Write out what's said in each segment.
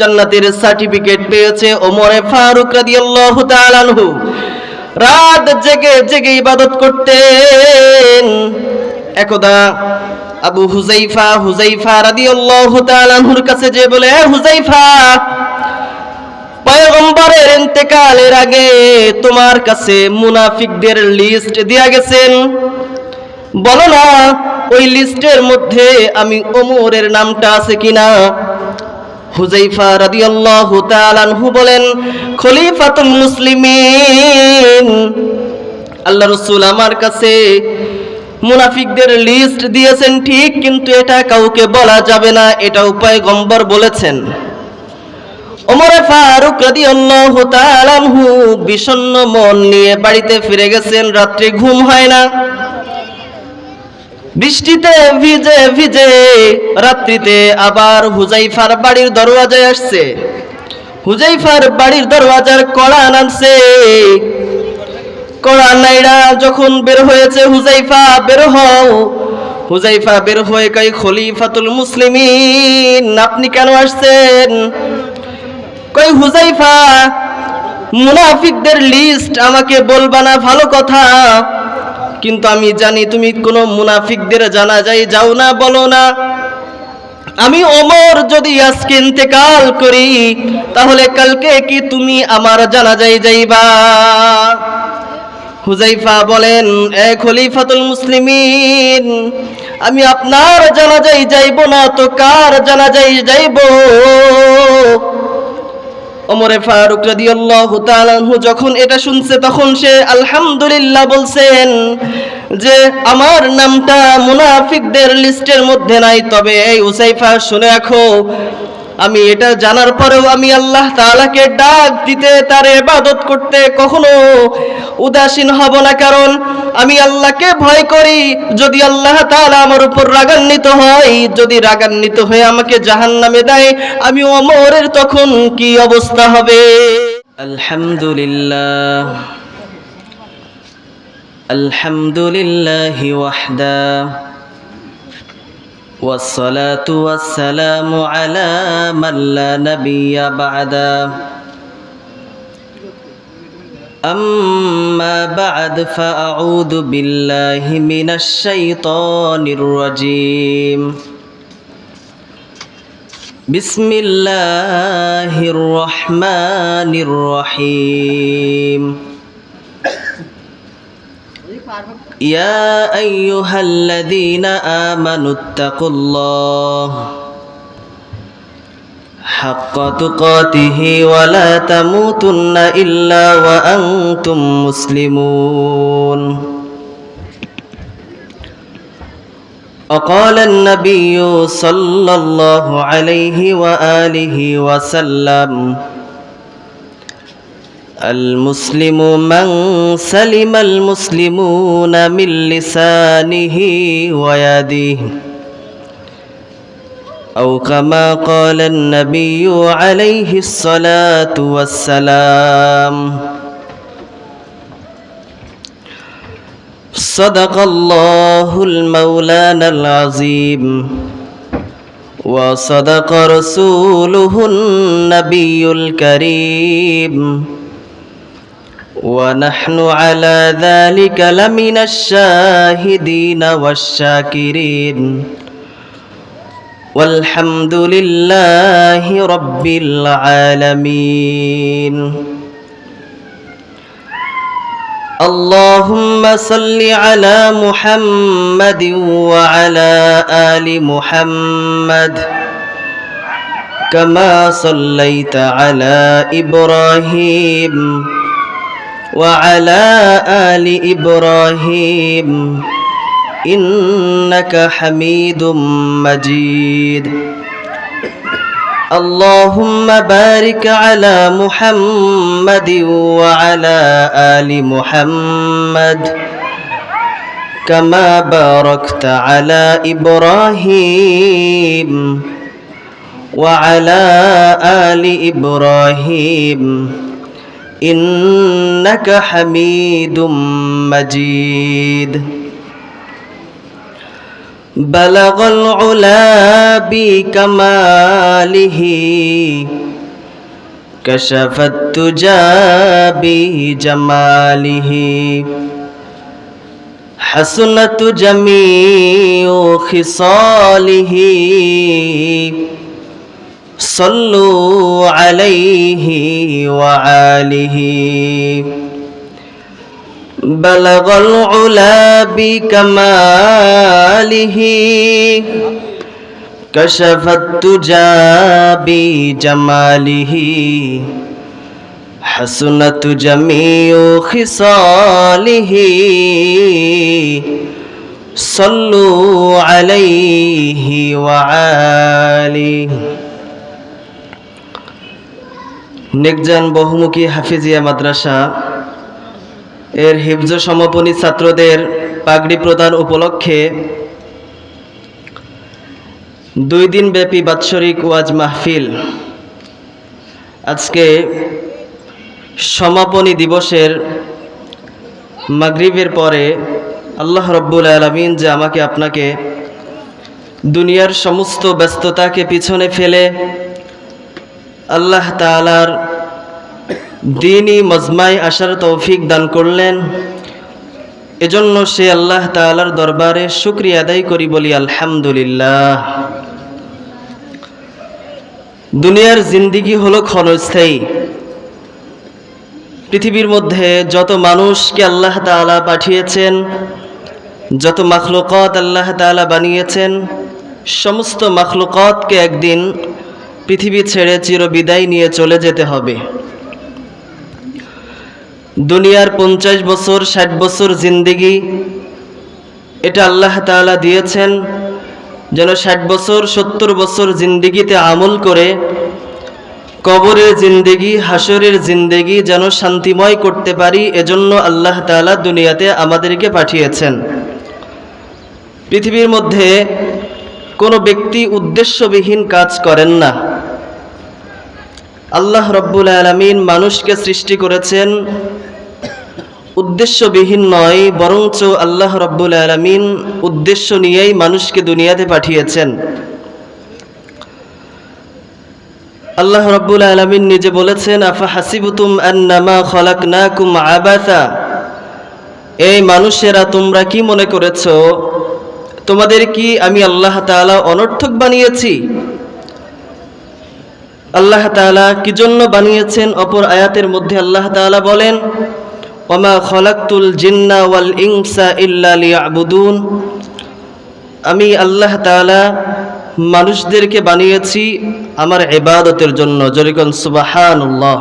জান্নাতের সার্টিফিকেট পেয়েছে ওমর ফারুক রাদিয়াল্লাহু তাআলা আনহু। রাত জেগে জেগে ইবাদত করতেন। একদা আবু হুযাইফা রাদিয়াল্লাহু তাআলা আনহুর কাছে যে বলে, হুযাইফা, পয়গম্বরের ইন্তেকালের আগে তোমার কাছে মুনাফিকদের লিস্ট দেয়া গেছেন, বলো না ওই লিস্টের মধ্যে আমি ওমরের নামটা আছে কিনা। হুযাইফা রাদিয়াল্লাহু তাআলা আনহু বলেন, খলিফাতুল মুসলিমিন, আল্লাহ রাসূল আমার কাছে মুনাফিকদের লিস্ট দিয়েছেন ঠিক, কিন্তু এটা কাউকে বলা যাবে না, এটাও পয়গম্বর বলেছেন। ওমর ফারুক রাদিয়াল্লাহু তাআলা আনহু বিষণ্ণ মন নিয়ে বাড়িতে ফিরে গেছেন। রাত্রে ঘুম হয় না, বৃষ্টিতে ভিজে ভিজে রাত্রিতে আবার হুযাইফার বাড়ির দরওয়াজায় আসছে। হুযাইফার বাড়ির দরওয়াজার কড়া নাড়ছে, কড়া নাইড়া যখন বের হয়েছে, হুযাইফা বের হও। হুযাইফা বের হয়ে কয়, খলিফাতুল মুসলিমিন, আপনি কেন আসছেন? কই, হুযাইফা, মুনাফিকদের লিস্ট আমাকে বলবা না ভালো কথা, কিন্তু আমি জানি তুমি কোনো মুনাফিকদের জানাজায় যাও না, বলো না। আমি ওমর যদি আজকে ইন্তেকাল করি, তাহলে কালকে কি তুমি আমার জানাজায় যাইবা? হুযাইফা বলেন, এ খলিফাতুল মুসলিমিন, আমি আপনার জানাজায় যাইব না তো কার জানাজায় যাইব? ওমর ফারুক রাদিয়াল্লাহু তাআলা আনহু যখন এটা শুনছে, তখন সে আলহামদুলিল্লাহ বলছেন যে আমার নামটা মুনাফিকদের লিস্টের মধ্যে নাই। তবে এই হুযাইফা, শুনে রাখো, আমি এটা জানার পরেও আমি আল্লাহ তাআলাকে ডাক দিতে, তার ইবাদত করতে কখনো উদাসীন হব না, কারণ আমি আল্লাহকে ভয় করি। যদি আল্লাহ তাআলা আমার উপর রাগান্বিত হয়, যদি রাগান্বিত হয়ে আমাকে জাহান্নামে দেয়, আমি ওমরের তখন কি অবস্থা হবে? আলহামদুলিল্লাহ, আলহামদুলিল্লাহি ওয়াহদা, والصلاة والسلام على من لا نبي بعده. أما بعد فأعوذ بالله من الشيطان الرجيم. بسم الله الرحمن الرحيم. يا أيها الذين آمنوا اتقوا الله حق تقاته ولا تموتن إلا وأنتم مسلمون. وقال النبي صلى الله عليه وآله وسلم: المسلم من سلم المسلمون من لسانه ويده، أو كما قال النبي عليه الصلاة والسلام. صدق الله المولانا العظيم، وصدق رسوله النبي الكريم، ونحن على ذلك لمن الشاهدين والشاكرين، والحمد لله رب العالمين. اللهم صل على محمد وعلى آل محمد، كما صليت على إبراهيم وعلى آل إبراهيم إنك حميد مجيد. اللهم بارك على محمد وعلى آل محمد، كما باركت على إبراهيم وعلى آل إبراهيم إنك حميد مجيد. বালাগাল উলা বিকামালিহি কাশাফাত তুজা বিজামালিহি হাসনাত জামিউ খিসালিহি সাল্লু আলাইহি ওয়া আলিহি বালাগাল উলা বিকামালিহি কাশাফাত তুজা বিজামালিহি হাসনাত জামিউ খিসালিহি সাল্লু আলাইহি ওয়া আলিহি। নেকজান বহুমুখী হাফিজিয়া মাদ্রাসা এর হিফজ সমাপনী ছাত্রদের পাগড়ি প্রদান উপলক্ষে 2 দিন ব্যাপী বাৎসরিক ওয়াজ মাহফিল আজকে সমাপনী দিবসের মাগরিবের পরে আল্লাহ রব্বুল আলামিন যে আমাকে আপনাকে দুনিয়ার সমস্ত ব্যস্ততাকে পিছনে ফেলে আল্লাহ তাআলার দ্বীনি মজমায় আসার তৌফিক দান করলেন, এজন্য সে আল্লাহ তাআলার দরবারে শুকরিয়া আদায় করি, বলি আলহামদুলিল্লাহ। দুনিয়ার জিন্দেগি হলো ক্ষণস্থায়ী। পৃথিবীর মধ্যে যত মানুষকে আল্লাহ তাআলা পাঠিয়েছেন, যত মাখলুকাত আল্লাহ তাআলা বানিয়েছেন, সমস্ত মাখলুকাতকে একদিন পৃথিবী ছেড়ে চিরবিদায় নিয়ে চলে যেতে হবে। দুনিয়ার 50 বছর 60 বছর জিন্দেগি এটা আল্লাহ তাআলা দিয়েছেন যেন 60 বছর 70 বছর জিন্দেগিতে আমল করে কবরের জিন্দেগি হাসরের জিন্দেগি যেন শান্তিময় করতে পারি, এজন্য আল্লাহ তাআলা দুনিয়াতে আমাদেরকে পাঠিয়েছেন। পৃথিবীর মধ্যে কোনো ব্যক্তি উদ্দেশ্যবিহীন কাজ করেন না। আল্লাহ রব্বুল আলামিন মানুষকে সৃষ্টি করেছেন উদ্দেশ্যবিহীন নয়, বরঞ্চ আল্লাহ রব্বুল আলামিন উদ্দেশ্য নিয়েই মানুষকে দুনিয়াতে পাঠিয়েছেন। আল্লাহ রব্বুল আলামিন নিজে বলেছেন, আফা হাসিবতুম আন্নামা খলাকনাকুম আবাসা, এই মানুষেরা তোমরা কি মনে করেছো তোমাদের কি আমি আল্লাহ তাআলা অনর্থক বানিয়েছি? আল্লাহ তাআলা কি জন্য বানিয়েছেন? অপর আয়াতের মধ্যে আল্লাহ তাআলা বলেন, ওমা খলাকতুল জিন্না ওয়াল ইনসা ইল্লা লিয়াবুদুন, আমি আল্লাহ তাআলা মানুষদেরকে বানিয়েছি আমার ইবাদতের জন্য। জোরে কোন সুবহানাল্লাহ।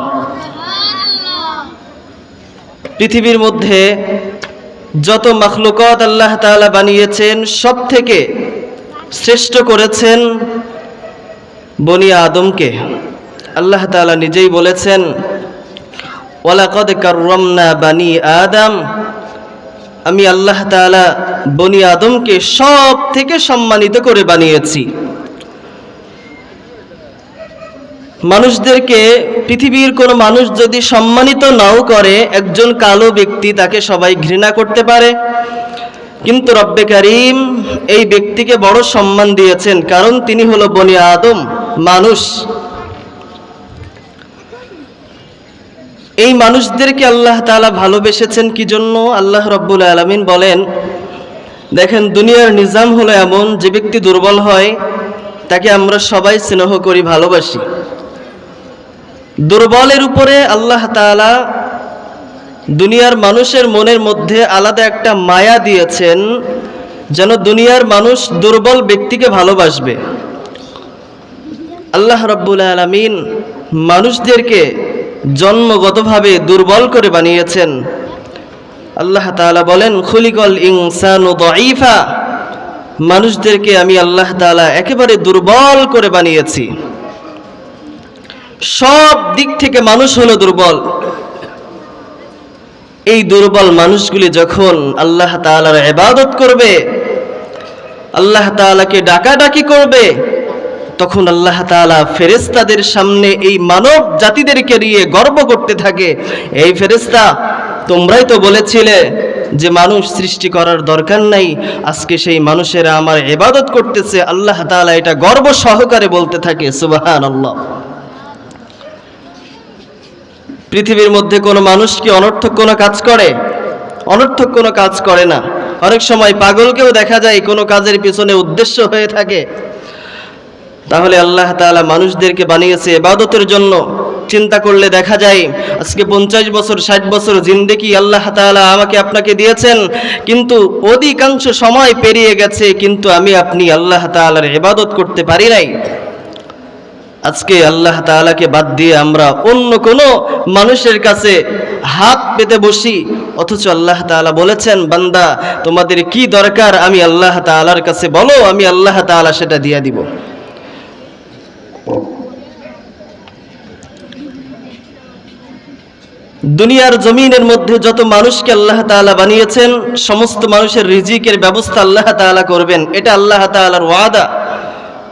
পৃথিবীর মধ্যে যত মাখলুকাত আল্লাহ তাআলা বানিয়েছেন সব থেকে শ্রেষ্ঠ করেছেন বনি আদমকে। আল্লাহ তাআলা নিজেই বলেছেন, ওয়ালাকাদ কাররামনা বানি আদম, আমি আল্লাহ তাআলা বনি আদমকে সব থেকে সম্মানিত করে বানিয়েছি। মানুষদেরকে পৃথিবীর কোনো মানুষ যদি সম্মানিত নাও করে, একজন কালো ব্যক্তি তাকে সবাই ঘৃণা করতে পারে, কিন্তু রব্বে কারীম এই ব্যক্তিকে বড় সম্মান দিয়েছেন, কারণ তিনি হলো বনি আদম, মানুষ। এই মানুষদেরকে আল্লাহ তাআলা ভালোবেসেছেন কি জন্য? আল্লাহ রব্বুল আলামিন বলেন, দেখেন দুনিয়ার নিজাম হলো এমন, যে ব্যক্তি দুর্বল হয় তাকে আমরা সবাই স্নেহ করি, ভালোবাসি। দুর্বলের উপরে আল্লাহ তাআলা দুনিয়ার মানুষের মনের মধ্যে আলাদা একটা মায়া দিয়েছেন, যেন দুনিয়ার মানুষ দুর্বল ব্যক্তিকে ভালোবাসবে। আল্লাহ রাব্বুল আলামিন মানুষদেরকে জন্মগতভাবে দুর্বল করে বানিয়েছেন। আল্লাহ তাআলা বলেন, খুলিকাল ইনসানু দাঈফা, মানুষদেরকে আমি আল্লাহ তাআলা একেবারে দুর্বল করে বানিয়েছি। সব দিক থেকে মানুষ হলো দুর্বল। এই দুর্বল মানুষগুলি যখন আল্লাহ তাআলার ইবাদত করবে, আল্লাহ তাআলাকে ডাকাডাকি করবে, তখন আল্লাহ তাআলা ফেরেশতাদের সামনে এই মানব জাতিদেরকে নিয়ে গর্ব করতে থাকে, এই ফেরেশতা তোমরাই তো বলেছিলে যে মানুষ সৃষ্টি করার দরকার নাই, আজকে সেই মানুষেরা আমার ইবাদত করতেছে, আল্লাহ তাআলা এটা গর্ব সহকারে বলতে থাকে সুবহানাল্লাহ। পৃথিবীর মধ্যে কোনো মানুষ কি অনর্থক কোনো কাজ করে? অনর্থক কোনো কাজ করে না। অনেক সময় পাগলকেও দেখা যায় কোনো কাজের পিছনে উদ্দেশ্য হয়ে থাকে। তাহলে আল্লাহ তাআলা মানুষদেরকে বানিয়েছে ইবাদতের জন্য। চিন্তা করলে দেখা যায় আজকে 50 বছর 60 বছর জিন্দেগি আল্লাহ তাআলা আমাকে আপনাকে দিয়েছেন, কিন্তু অধিকাংশ সময় পেরিয়ে গেছে, কিন্তু আমি আপনি আল্লাহ তাআলার ইবাদত করতে পারি নাই। আজকে আল্লাহ তাআলাকে বাদ দিয়ে আমরা অন্য কোনো মানুষের কাছে হাত পেতে বসি, অথচ আল্লাহ তাআলা বলেছেন, বান্দা তোমাদের কি দরকার আমি আল্লাহ তাআলার কাছে বলো, আমি আল্লাহ তাআলা সেটা দিয়ে দিব। দুনিয়ার জমিনের মধ্যে যত মানুষকে আল্লাহ তাআলা বানিয়েছেন, সমস্ত মানুষের রিজিকের ব্যবস্থা আল্লাহ তাআলা করবেন, এটা আল্লাহ তাআলার ওয়াদা।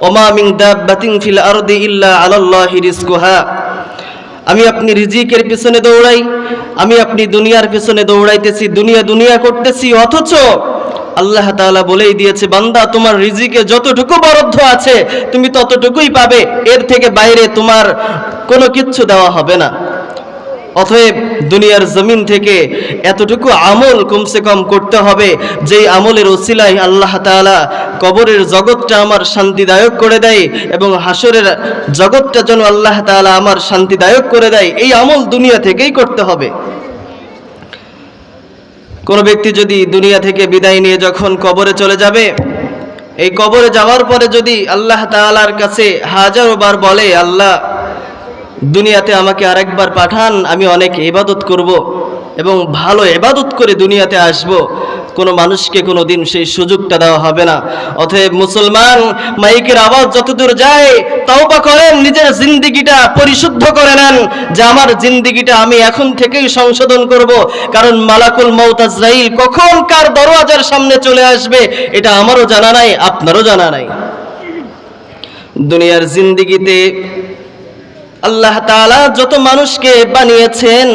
ওমা মিন দাব্বাতিন ফিল আরদি ইল্লা আলাল্লাহি রিজকুহা। আমি আপনি রিজিকের পিছনে দৌড়াই, আমি আপনি দুনিয়ার পিছনে দৌড়াইতেছি, দুনিয়া দুনিয়া করতেছি, অথচ আল্লাহ তাআলা বলেই দিয়েছে, বান্দা তোমার রিজিকে যতটুকু বরাদ্দ আছে তুমি ততটুকুই পাবে, এর থেকে বাইরে তোমার কোনো কিচ্ছু দেওয়া হবে না। অতএব দুনিয়ার জমিন থেকে এতটুকু আমল কমসে কম করতে হবে, যেই আমলের ওসিলায় আল্লাহ তাআলা কবরের জগৎটা আমার শান্তিদায়ক করে দেয় এবং হাসরের জগৎটা যেন আল্লাহ তাআলা আমার শান্তিদায়ক করে দেয়। এই আমল দুনিয়া থেকেই করতে হবে। কোনো ব্যক্তি যদি দুনিয়া থেকে বিদায় নিয়ে যখন কবরে চলে যাবে, এই কবরে যাওয়ার পরে যদি আল্লাহ তাআলার কাছে হাজারো বার বলে, আল্লাহ দুনিয়াতে আমাকে আরেকবার পাঠান, আমি অনেক ইবাদত করব এবং ভালো ইবাদত করে দুনিয়াতে আসব, কোনো মানুষকে কোনো দিন সেই সুযোগটা দেওয়া হবে না। অতএব মুসলমান, মাইকের আওয়াজ যতদূর যায় তওবা করেন, নিজের জিন্দেগিটা পরিশুদ্ধ করে নেন, যে আমার জিন্দেগিটা আমি এখন থেকেই সংশোধন করব, কারণ মালাকুল মউত আজরাইল কখন কার দরওয়াজার সামনে চলে আসবে এটা আমারও জানা নাই, আপনারও জানা নাই। দুনিয়ার জিন্দেগিতে আল্লাহ তাআলা যত মানুষকে বানিয়েছেন,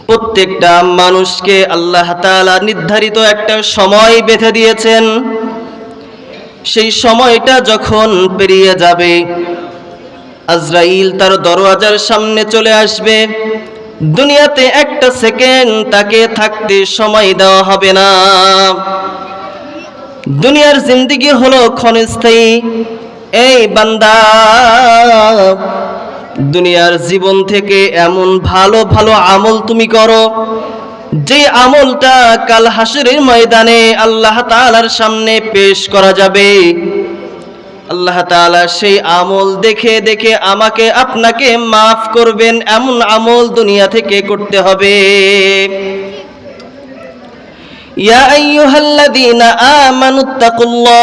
প্রত্যেকটা মানুষকে আল্লাহ তাআলা নির্ধারিত একটা সময় বেঁধে দিয়েছেন। সেই সময়টা যখন পেরিয়ে যাবে, আজরাইল তার দরওয়াজার সামনে চলে আসবে। দুনিয়াতে একটা সেকেন্ড তাকে থাকতে সময় দেওয়া হবে না। দুনিয়ার জিন্দেগি হলো ক্ষণস্থায়ী। এই বান্দা, দুনিয়ার জীবন থেকে এমন ভালো ভালো আমল তুমি করো, যে আমলটা কাল হাসরের ময়দানে আল্লাহ তাআলার সামনে পেশ করা যাবে। আল্লাহ তাআলা সেই আমল দেখে দেখে আমাকে আপনাকে মাফ করবেন, এমন আমল দুনিয়া থেকে করতে হবে। ইয়া আইয়ুহাল্লাযীনা আমানুত্তাকুল্লাহ,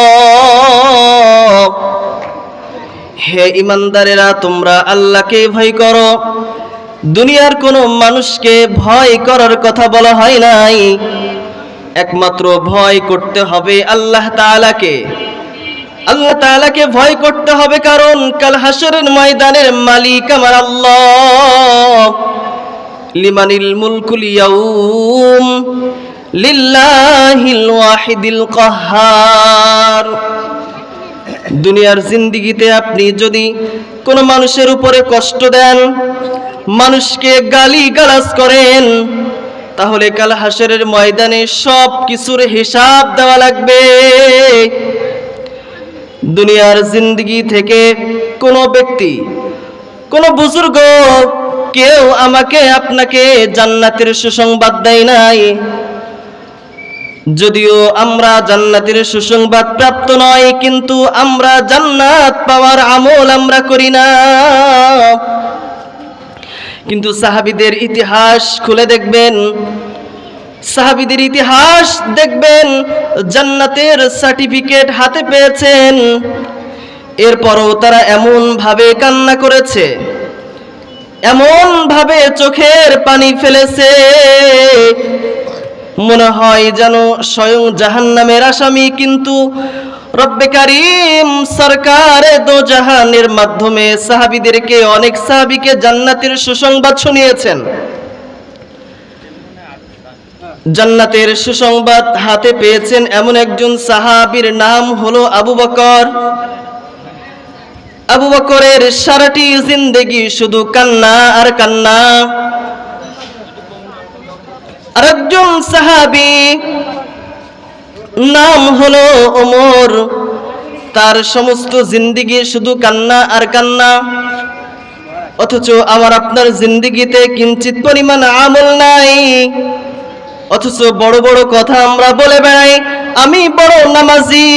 হে ইমানদারেরা তোমরা আল্লাহকে ভয় করো। দুনিয়ার কোনো মানুষকে ভয় করার কথা বলা হয় নাই, একমাত্র ভয় করতে হবে আল্লাহ তাআলাকে। আল্লাহ তাআলাকে ভয় করতে হবে, কারণ কাল হাসরের ময়দানের মালিক আমার আল্লাহ। লিমানিল মুলকুল ইয়াউম লিল্লাহিল ওয়াহিদিল কাহ্হার। দুনিয়ার জিন্দেগিতে আপনি যদি কোনো মানুষের উপরে কষ্ট দেন, মানুষকে গালি গালাজ করেন, তাহলে কাল হাসরের ময়দানে সব কিছুর হিসাব দেওয়া লাগবে। দুনিয়ার জিন্দেগি থেকে কোনো ব্যক্তি, কোনো বুজুর্গ, কেউ আমাকে আপনাকে জান্নাতের সুসংবাদ দেয় নাই। যদিও আমরা জান্নাতের সুসংবাদ প্রাপ্ত নয়, কিন্তু আমরা জান্নাত পাওয়ার আমল আমরা করি না। কিন্তু সাহাবীদের ইতিহাস খুলে দেখবেন, সাহাবীদের ইতিহাস দেখবেন, জান্নাতের সার্টিফিকেট হাতে পেয়েছেন, এরপরও তারা এমন ভাবে কান্না করেছে, এমন ভাবে চোখের পানি ফেলেছে, মনে হয় যেন স্বয়ং জাহান্নামের আসামি। কিন্তু রব্বে কারীম সরকারে দো জাহানের মাধ্যমে সাহাবীদেরকে, অনেক সাহাবীকে জান্নাতের সুসংবাদ শুনিয়েছেন। জান্নাতের সুসংবাদ হাতে পেয়েছেন এমন একজন সাহাবীর নাম হলো আবু বকর। আবু বকরের সারাটি জিন্দেগি শুধু কান্না আর কান্না। আরেকজন সাহাবী নাম হলো ওমর, তার সমস্ত জিন্দেগি শুধু কান্না আর কান্না। অথচ আমার আপনার জিন্দেগিতে কিঞ্চিত পরিমাণ আমল নাই, অথচ বড় বড় কথা আমরা বলে বেড়াই, আমি বড় নামাজি,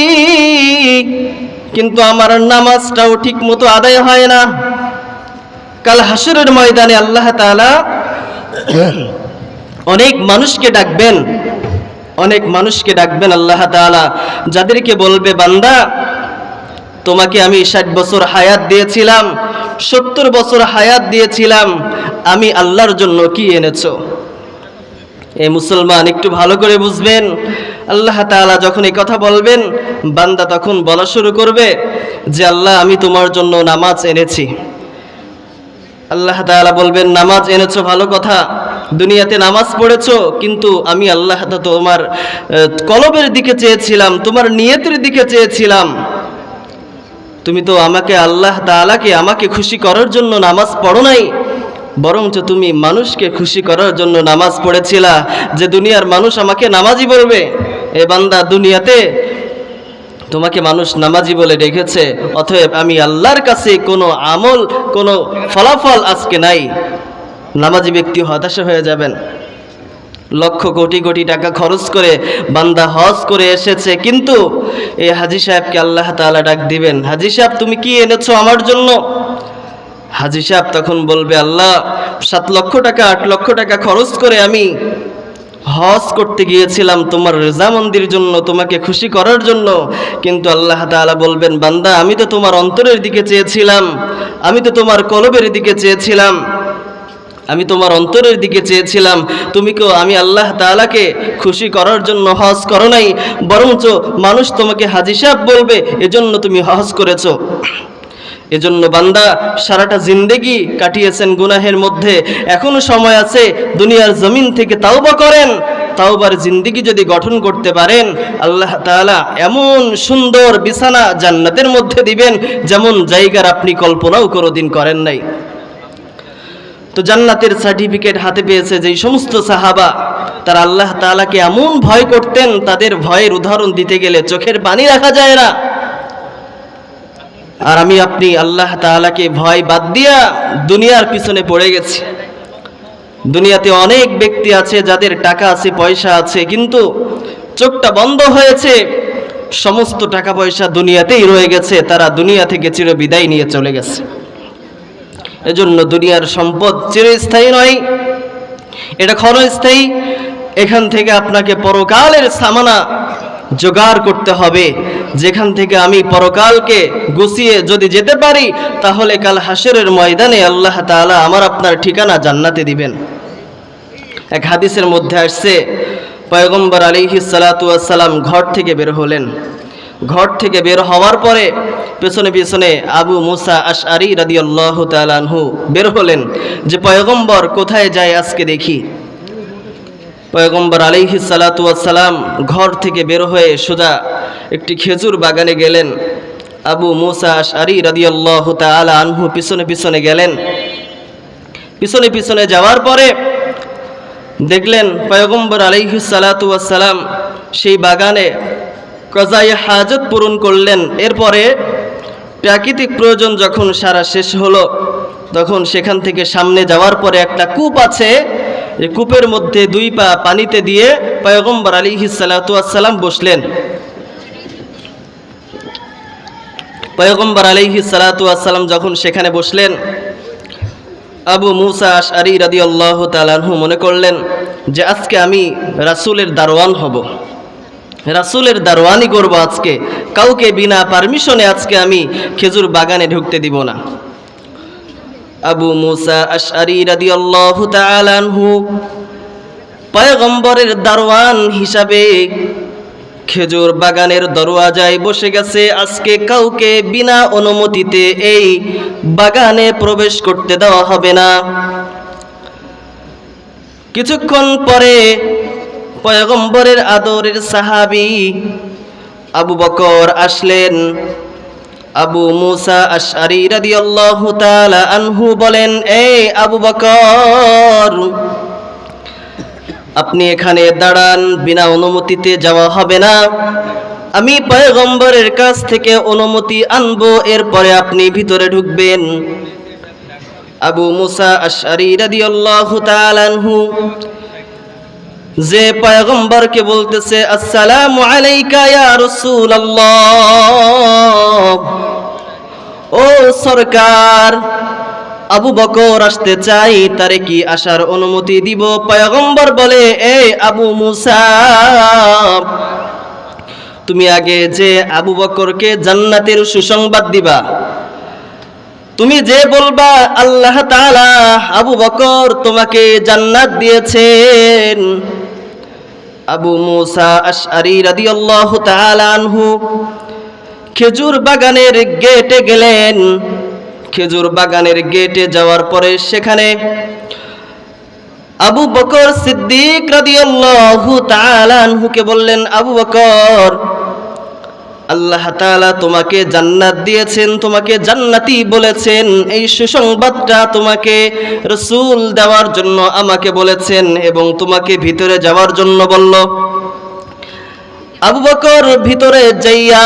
কিন্তু আমার নামাজটাও ঠিক মতো আদায় হয় না। কাল হাসরের ময়দানে আল্লাহ তাআলা অনেক মানুষকে ডাকবেন, অনেক মানুষকে ডাকবেন আল্লাহ তাআলা, যাদেরকে বলবে বান্দা তোমাকে আমি 60 বছর হায়াত দিয়েছিলাম, 70 বছর হায়াত দিয়েছিলাম, আমি আল্লাহর জন্য কি এনেছো? এই মুসলমান একটু ভালো করে বুঝবেন, আল্লাহ তাআলা যখন এই কথা বলবেন, বান্দা তখন বলা শুরু করবে যে আল্লাহ আমি তোমার জন্য নামাজ এনেছি। আল্লাহ তাআলা বলবেন নামাজ এনেছো ভালো কথা, দুনিয়াতে নামাজ পড়েছো, কিন্তু আমি আল্লাহ তোমার কলবের দিকে চেয়েছিলাম, তোমার নিয়তের দিকে চেয়েছিলাম। তুমি তো আমাকে আল্লাহ তাআলাকে আমাকে খুশি করার জন্য নামাজ পড়ো নাই, বরঞ্চ তুমি মানুষকে খুশি করার জন্য নামাজ পড়েছিলা, যে দুনিয়ার মানুষ আমাকে নামাজি বলবে। এ বান্দা দুনিয়াতে তোমাকে মানুষ নামাজি বলে ডেকেছে, অতএব আমি আল্লাহর কাছে কোনো আমল কোনো ফলাফল আজকে নাই। নামাজি ব্যক্তি হতাশা হয়ে যাবেন। লক্ষ কোটি কোটি টাকা খরচ করে বান্দা হজ করে এসেছে, কিন্তু এই হাজী সাহেবকে আল্লাহ তাআলা ডাক দিবেন, হাজী সাহেব তুমি কি এনেছো আমার জন্য? হাজী সাহেব তখন বলবে আল্লাহ 7 লক্ষ টাকা 8 লক্ষ টাকা খরচ করে আমি হজ করতে গিয়েছিলাম তোমার রেজামন্দির জন্য, তোমাকে খুশি করার জন্য, কিন্তু আল্লাহ তাআলা বলবেন বান্দা আমি তো তোমার অন্তরের দিকে চেয়েছিলাম, আমি তো তোমার কলবের দিকে চেয়েছিলাম, আমি তোমার অন্তরের দিকে চেয়েছিলাম, তুমি কেউ আমি আল্লাহ তাআলাকে খুশি করার জন্য হজ করো নাই, বরঞ্চ মানুষ তোমাকে হাজী সাহেব বলবে এজন্য তুমি হজ করেছো। এজন্য বান্দা সারাটা জিন্দেগি কাটিয়েছেন গুনাহের মধ্যে, এখনো সময় আছে, দুনিয়ার জমিন থেকে তাওবা করেন। তাওবার জিন্দেগি যদি গঠন করতে পারেন, আল্লাহ তাআলা এমন সুন্দর বিছানা জান্নাতের মধ্যে দিবেন যেমন জায়গার আপনি কল্পনাও কোনোদিন করেন নাই। তো জান্নাতের সার্টিফিকেট হাতে পেয়েছে যেই সমস্ত সাহাবা, তারা আল্লাহ তাআলাকে এমন ভয় করতেন, তাদের ভয়ের উদাহরণ দিতে গেলে চোখের পানি রাখা যায় না। আর আমি আপনি আল্লাহ তাআলাকে ভয় বাদ দিয়া দুনিয়ার পিছনে পড়ে গেছি। দুনিয়াতে অনেক ব্যক্তি আছে যাদের টাকা আছে পয়সা আছে, কিন্তু চোখটা বন্ধ হয়েছে, সমস্ত টাকা পয়সা দুনিয়াতেই রয়ে গেছে, তারা দুনিয়া থেকে চিরবিদায় নিয়ে চলে গেছে। এজন্য দুনিয়ার সম্পদ চিরস্থায়ী নয়, এটা ক্ষণস্থায়ী। এখান থেকে আপনাকে পরকালের সামানা জোগাড় করতে হবে, যেখান থেকে আমি পরকালকে গুছিয়ে যদি যেতে পারি, তাহলে কাল হাসরের ময়দানে আল্লাহ তাআলা আমার আপনার ঠিকানা জান্নাতে দিবেন। এক হাদিসের মধ্যে আসছে, পয়গম্বর আলাইহিস সালাতু ওয়াস সালাম ঘর থেকে বের হলেন। ঘর থেকে বের হওয়ার পরে পেছনে পেছনে আবু মুসা আশআরী রাদিয়াল্লাহু তাআলা আনহু বের হলেন, যে পয়গম্বর কোথায় যায় আজকে দেখি। পয়গম্বর আলাইহিস সালাতু ওয়াস সালাম ঘর থেকে বের হয়ে সোজা একটি খেজুর বাগানে গেলেন। আবু মুসা আশআরী রাদিয়াল্লাহু তাআলা আনহু পিছনে পিছনে গেলেন। পিছনে পিছনে যাওয়ার পরে দেখলেন পয়গম্বর আলাইহিস সালাতু ওয়াস সালাম সেই বাগানে কজায়ে হাজত পূরণ করলেন। এরপরে প্রাকৃতিক প্রয়োজন যখন সারা শেষ হলো, তখন সেখান থেকে সামনে যাওয়ার পরে একটা কূপ আছে, এই কূপের মধ্যে 2 পা পানিতে দিয়ে পয়গম্বর আলাইহিস সালাতু ওয়াস সালাম বসলেন। পয়গম্বর আলাইহিস সালাতু ওয়াস সালাম যখন সেখানে বসলেন, আবু মুসা আশআরী রাদিয়াল্লাহু তাআলা আনহু মনে করলেন যে আজকে আমি রাসূলের দারওয়ান হব, রাসূলের দারওয়ানি করব আজকে, কাউকে বিনা পারমিশনে আজকে আমি খেজুর বাগানে ঢুকতে দিব না। আবু মুসা আশআরী রাদিয়াল্লাহু তাআলা আনহু পয়গম্বরের দারওয়ান হিসাবে খেজুর বাগানের দরওয়াজায় বসে গেছে। আজকে কাউকে বিনা অনুমতিতে এই বাগানে প্রবেশ করতে দেওয়া হবে না। কিছুক্ষণ পরে পয়গম্বরের আদরের সাহাবী আবু বকর আসলেন। আবু মুসা আশআরী রাদিয়াল্লাহু তাআলা আনহু বলেন, এই আবু বকর, আপনি এখানে দাঁড়ান, বিনা অনুমতিতে যাওয়া হবে না। আমি পয়গম্বরের কাছ থেকে অনুমতি আনবো, এরপরে আপনি ভিতরে ঢুকবেন। আবু মুসা আশআরী রাদিয়াল্লাহু তাআলা আনহু যে পয়গম্বরকে বলতেছে, আসসালামু আলাইকা ইয়া রাসূলুল্লাহ, ও সরকার, আবু বকর আসতে চাই, তারে কি আসার অনুমতি দিব? পয়গম্বর বলে, এই আবু মুসা, তুমি আগে যে আবু বকরকে জান্নাতের সুসংবাদ দিবা, তুমি যে বলবা আল্লাহ তাআলা আবু বকর তোমাকে জান্নাত দিয়েছেন। আবু মুসা আশআরী রাদিয়াল্লাহু তাআলা আনহু খেজুর বাগানের গেটে গেলেন। খেজুর বাগানের গেটে যাওয়ার পরে সেখানে আবু বকর সিদ্দিক রাদিয়াল্লাহু তাআলা আনহুকে বললেন, আবু বকর, আল্লাহ তাআলা তোমাকে জান্নাত দিয়েছেন, তোমাকে জান্নাতি বলেছেন, এই সুসংবাদটা তোমাকে রাসূল দেওয়ার জন্য আমাকে বলেছেন এবং তোমাকে ভিতরে যাওয়ার জন্য বলল। আবু বকর ভিতরে যাইয়া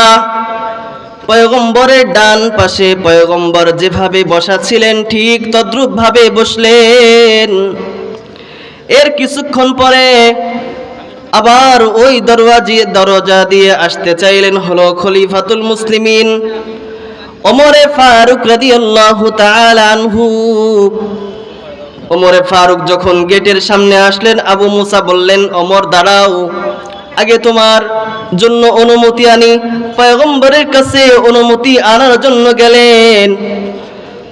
পয়গম্বরের ডান পাশে পয়গম্বর যেভাবে বসা ছিলেন ঠিক তদ্রূপ ভাবে বসলেন। এর কিছুক্ষণ পরে আবার ওই দরজা দিয়ে আসতে চাইলেন হলো খলিফাতুল মুসলিমিন ওমরে ফারুক রাদিয়াল্লাহু তাআলা আনহু। ওমরে ফারুক যখন গেটের সামনে আসলেন, আবু মুসা বললেন, ওমর দাঁড়াও, আগে তোমার জন্য অনুমতি আনি। পয়গম্বরের কাছে অনুমতি আনার জন্য গেলেন।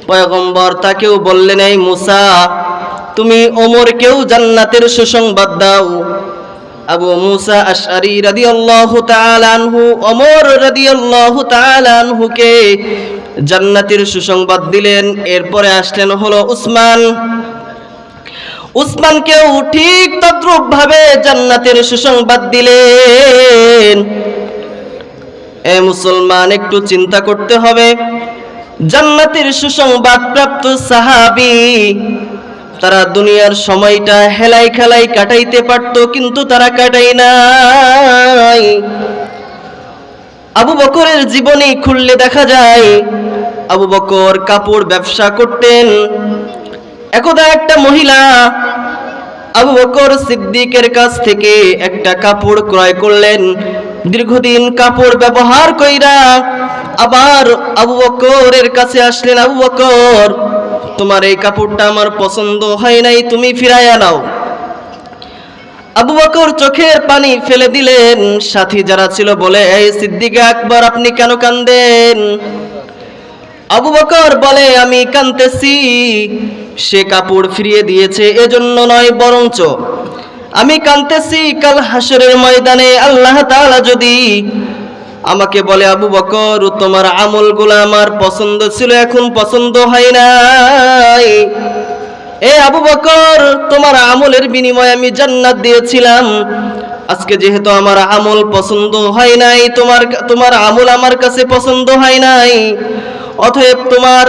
পয়গম্বর তাকেও বললেন, এই মুসা, তুমি ওমরকেও জান্নাতের সুসংবাদ দাও। আবু মুসা আশআরী রাদিয়াল্লাহু তাআলা আনহু ওমর রাদিয়াল্লাহু তাআলা আনহুকে জান্নাতের সুসংবাদ দিলেন। এরপরে আসলেন হলো উসমান। উসমানকেও ঠিক তদ্রূপ ভাবে জান্নাতের সুসংবাদ দিলেন। এ মুসলমান, একটু চিন্তা করতে হবে। জান্নাতের সুসংবাদ প্রাপ্ত সাহাবী, তারা দুনিয়ার সময়টা হেলাই খেলাই কাটাইতে পারত, কিন্তু তারা কাটাই নাই। আবু বকরের জীবনী খুললে দেখা যায় আবু বকর কাপড় ব্যবসা করতেন। একদা একটা মহিলা আবু বকর সিদ্দিকের কাছ থেকে একটা কাপড় ক্রয় করলেন। দীর্ঘদিন কাপড় ব্যবহার কইরা আবার আবু বকরের কাছে আসলেন, আবু বকর, তোমার এই কাপড়টা আমার পছন্দ হয় নাই, তুমি ফিরাইয়া নাও। আবু বকর চোখের পানি ফেলে দিলেন। সাথী যারা ছিল বলে, এই সিদ্দিক আকবর, আপনি কেন কান্দেন? আবু বকর বলে, আমি কাঁদতেছি সে কাপড় ফিরিয়ে দিয়েছে এজন্য নয়, বরঞ্চ আমি কাঁদতেছি কাল হাসরের ময়দানে আল্লাহ তাআলা যদি আমাকে বলে, আবু বকর, তোমার আমলগুলো আমার পছন্দ ছিল, এখন পছন্দ হয় নাই। এ আবু বকর, তোমার আমলের বিনিময়ে আমি জান্নাত দিয়েছিলাম, আজকে যেহেতু আমার আমল পছন্দ হয় নাই, তোমার আমল আমার কাছে পছন্দ হয় নাই, অতএব তোমার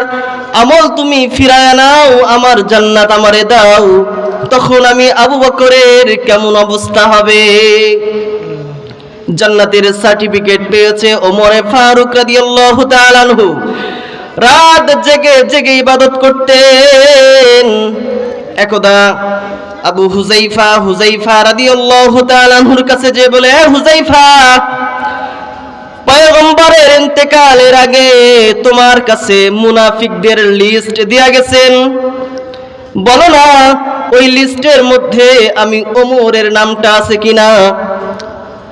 আমল তুমি ফিরায় নাও, আমার জান্নাত আমারে দাও। তখন আমি আবু বকরের কেমন অবস্থা হবে? জান্নাতের সার্টিফিকেট পেয়েছে ওমরে ফারুক রাদিয়াল্লাহু তাআলা আনহু। রাত জেগে জেগে ইবাদত করতেন। একদা আবু হুযাইফা রাদিয়াল্লাহু তাআলা আনহুর কাছে যে বলে, হুযাইফা, পয়গম্বরের ইন্তেকালের আগে তোমার কাছে মুনাফিকদের লিস্ট দেয়া গেছেন, বলো না ওই লিস্টের মধ্যে আমি ওমরের নামটা আছে কিনা?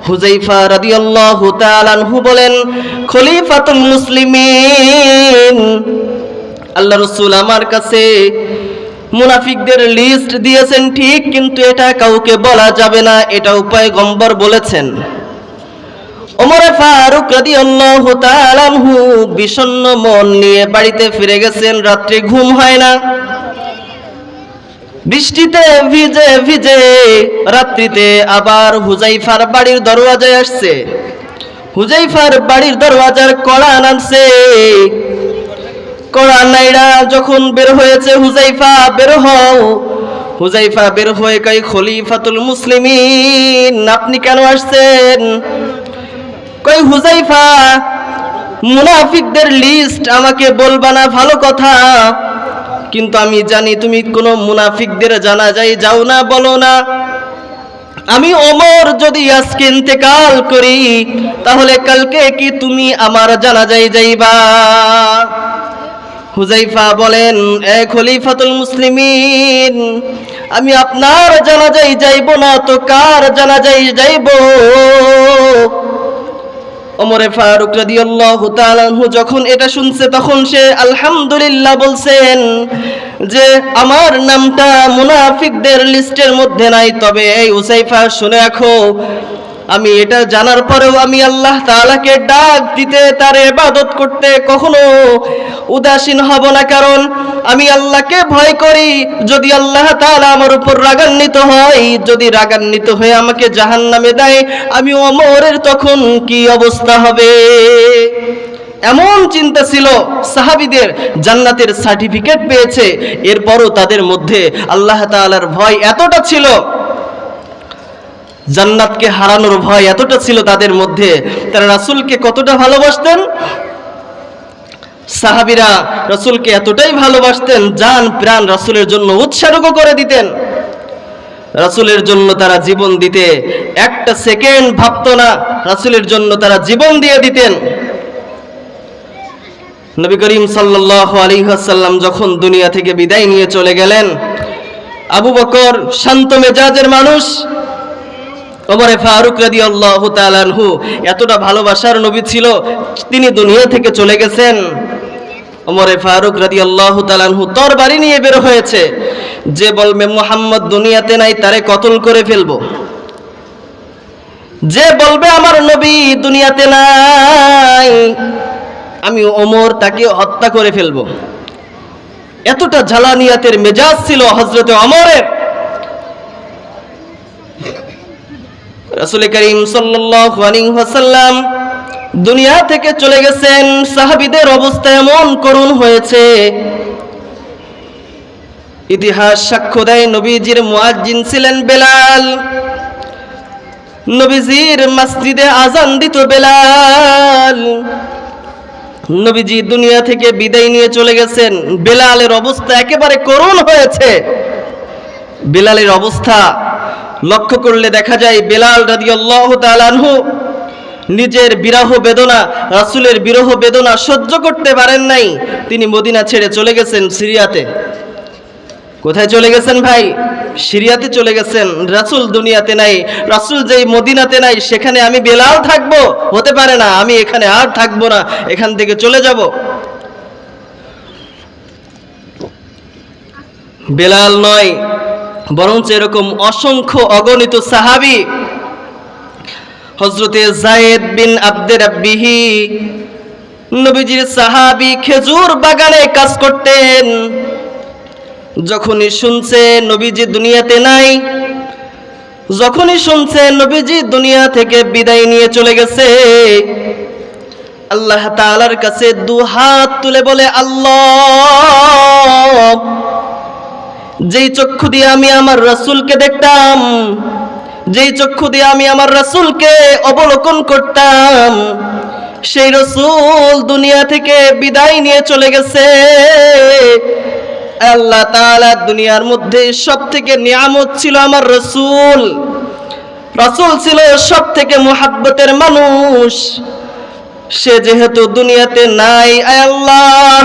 হুযাইফা রাদিয়াল্লাহু তাআলা আনহু বলেন, খলিফাতুল মুসলিমিন, আল্লাহ রাসূল আমার কাছে মুনাফিকদের লিস্ট দিয়েছেন ঠিক, কিন্তু এটা কাউকে বলা যাবে না, এটাও পয়গম্বর বলেছেন। ওমর ফারুক রাদিয়াল্লাহু তাআলা আনহু বিষণ্ণ মন নিয়ে বাড়িতে ফিরে গেছেন। রাত্রে ঘুম হয় না। বৃষ্টিতে ভিজে ভিজে রাত্রিতে আবার হুজাইফার বাড়ির দরওয়াজায় আসছে। হুজাইফার বাড়ির দরওয়াজার কড়া নামছে। কড়া নাইড়া যখন বের হয়েছে, হুজাইফা বের হও। হুজাইফা বের হয়ে কই, খলিফাতুল মুসলিমিন আপনি কেন আসছেন? কই হুজাইফা, মুনাফিকদের লিস্ট আমাকে বলবা না ভালো কথা, কিন্তু আমি জানি তুমি কোন মুনাফিকদের জানাজায় যাও না, বলো না। আমি ওমর যদি আজকে ইন্তেকাল করি, তাহলে কালকে কি তুমি আমার জানাজায় যাইবা? হুজাইফা বলেন, এ খলিফাতুল মুসলিমিন, আমি আপনার জানাজায় যাইব না তো কার জানাজায় যাইব? ওমরে ফারুক রাদিয়াল্লাহু তাআলা আনহু যখন এটা শুনছে, তখন সে আলহামদুলিল্লাহ বলছেন যে আমার নামটা মুনাফিকদের লিস্টের মধ্যে নাই। তবে এই হুজাইফা, শুনে রাখো, আমি এটা জানার পরেও আমি আল্লাহ তাআলাকে ডাক দিতে, তার ইবাদত করতে কখনো উদাসীন হব না, কারণ আমি আল্লাহকে ভয় করি। যদি আল্লাহ তাআলা আমার উপর রাগান্বিত হয়, যদি রাগান্বিত হয়ে আমাকে জাহান্নামে দেয়, আমি ওমরের তখন কি অবস্থা হবে? এমন চিন্তা ছিল সাহাবীদের। জান্নাতের সার্টিফিকেট পেয়েছে, এরপরও তাদের মধ্যে আল্লাহ তাআলার ভয় এতটা ছিল, জান্নাতকে হারানোর ভয় এতটা ছিল তাদের মধ্যে। তারা রাসূলকে কতটা ভালোবাসতেন, সাহাবীরা রাসূলকে এতটাই ভালোবাসতেন, জান প্রাণ রাসূলের জন্য উৎসর্গ করে দিতেন। রাসূলের জন্য তারা জীবন দিতে একটা সেকেন্ড ভাবতো না, রাসূলের জন্য তারা জীবন দিয়ে দিতেন। নবী করিম সাল্লাল্লাহু আলাইহি ওয়াসাল্লাম যখন দুনিয়া থেকে বিদায় নিয়ে চলে গেলেন, আবু বকর শান্ত মেজাজের মানুষ, ওমরে ফারুক রাদিয়াল্লাহু তাআলা আনহু এতটা ভালোবাসার নবী ছিল, তিনি দুনিয়া থেকে চলে গেছেন। ওমরে ফারুক রাদিয়াল্লাহু তাআলা আনহু তরবারি নিয়ে বের হয়েছে। যে বলবে মুহাম্মদ দুনিয়াতে নাই, তারে কতল করে ফেলবো। যে বলবে আমার নবী দুনিয়াতে নাই, আমি ওমর তাকে হত্যা করে ফেলবো। এতটা জ্বালানিয়াতের মেজাজ ছিল হযরতে ওমরের। রাসূল করিম সাল্লাল্লাহু আলাইহি ওয়াসাল্লাম দুনিয়া থেকে চলে গেছেন। সাহাবীদের অবস্থা এমন করুণ হয়েছে, ইতিহাস সাক্ষ্য দেয় নবীজির মুয়াজ্জিন ছিলেন বেলাল। নবীজির মসজিদে আযান দিত বেলাল। নবীজি দুনিয়া থেকে বিদায় নিয়ে চলে গেছেন, বেলালের অবস্থা একেবারে করুণ হয়েছে। বেলালের অবস্থা লক্ষ্য করলে দেখা যায়, বেলাল রাদিয়াল্লাহু তাআলা আনহু নিজের বিরহ বেদনা, রাসূলের বিরহ বেদনা সহ্য করতে পারেন নাই। তিনি মদিনা ছেড়ে চলে গেছেন সিরিয়াতে। কোথায় চলে গেছেন ভাই? সিরিয়াতে চলে গেছেন। রাসূল দুনিয়াতে নাই, রাসূল যেই মদিনাতে নাই, সেখানে আমি বেলাল থাকবো? হতে পারে না, আমি এখানে আর থাকবো না, এখান থেকে চলে যাব। বেলাল নয়, বরঞ্চ এরকম অসংখ্য অগণিত সাহাবী, হযরতে যায়েদ বিন আব্দে রাব্বিহি নবীজির সাহাবী, খেজুর বাগানে কাজ করতেন। যখনই শুনছে নবীজি দুনিয়াতে নাই, যখনই শুনছে নবীজি দুনিয়া থেকে বিদায় নিয়ে চলে গেছে, আল্লাহ তাআলার কাছে দুহাত তুলে বলে, আল্লাহ, যেই চক্ষু দিয়ে আমি আমার রাসূলকে দেখতাম, যেই চক্ষু দিয়ে আমি আমার রাসূলকে অবলোকন করতাম, সেই রাসূল দুনিয়া থেকে বিদায় নিয়ে চলে গেছে। আল্লাহ তাআলা দুনিয়ার মধ্যে সবথেকে নিয়ামত ছিল আমার রাসূল। রাসূল ছিল সবথেকে মুহাব্বতের মানুষ। সে যেহেতু দুনিয়াতে নাই, আয় আল্লাহ,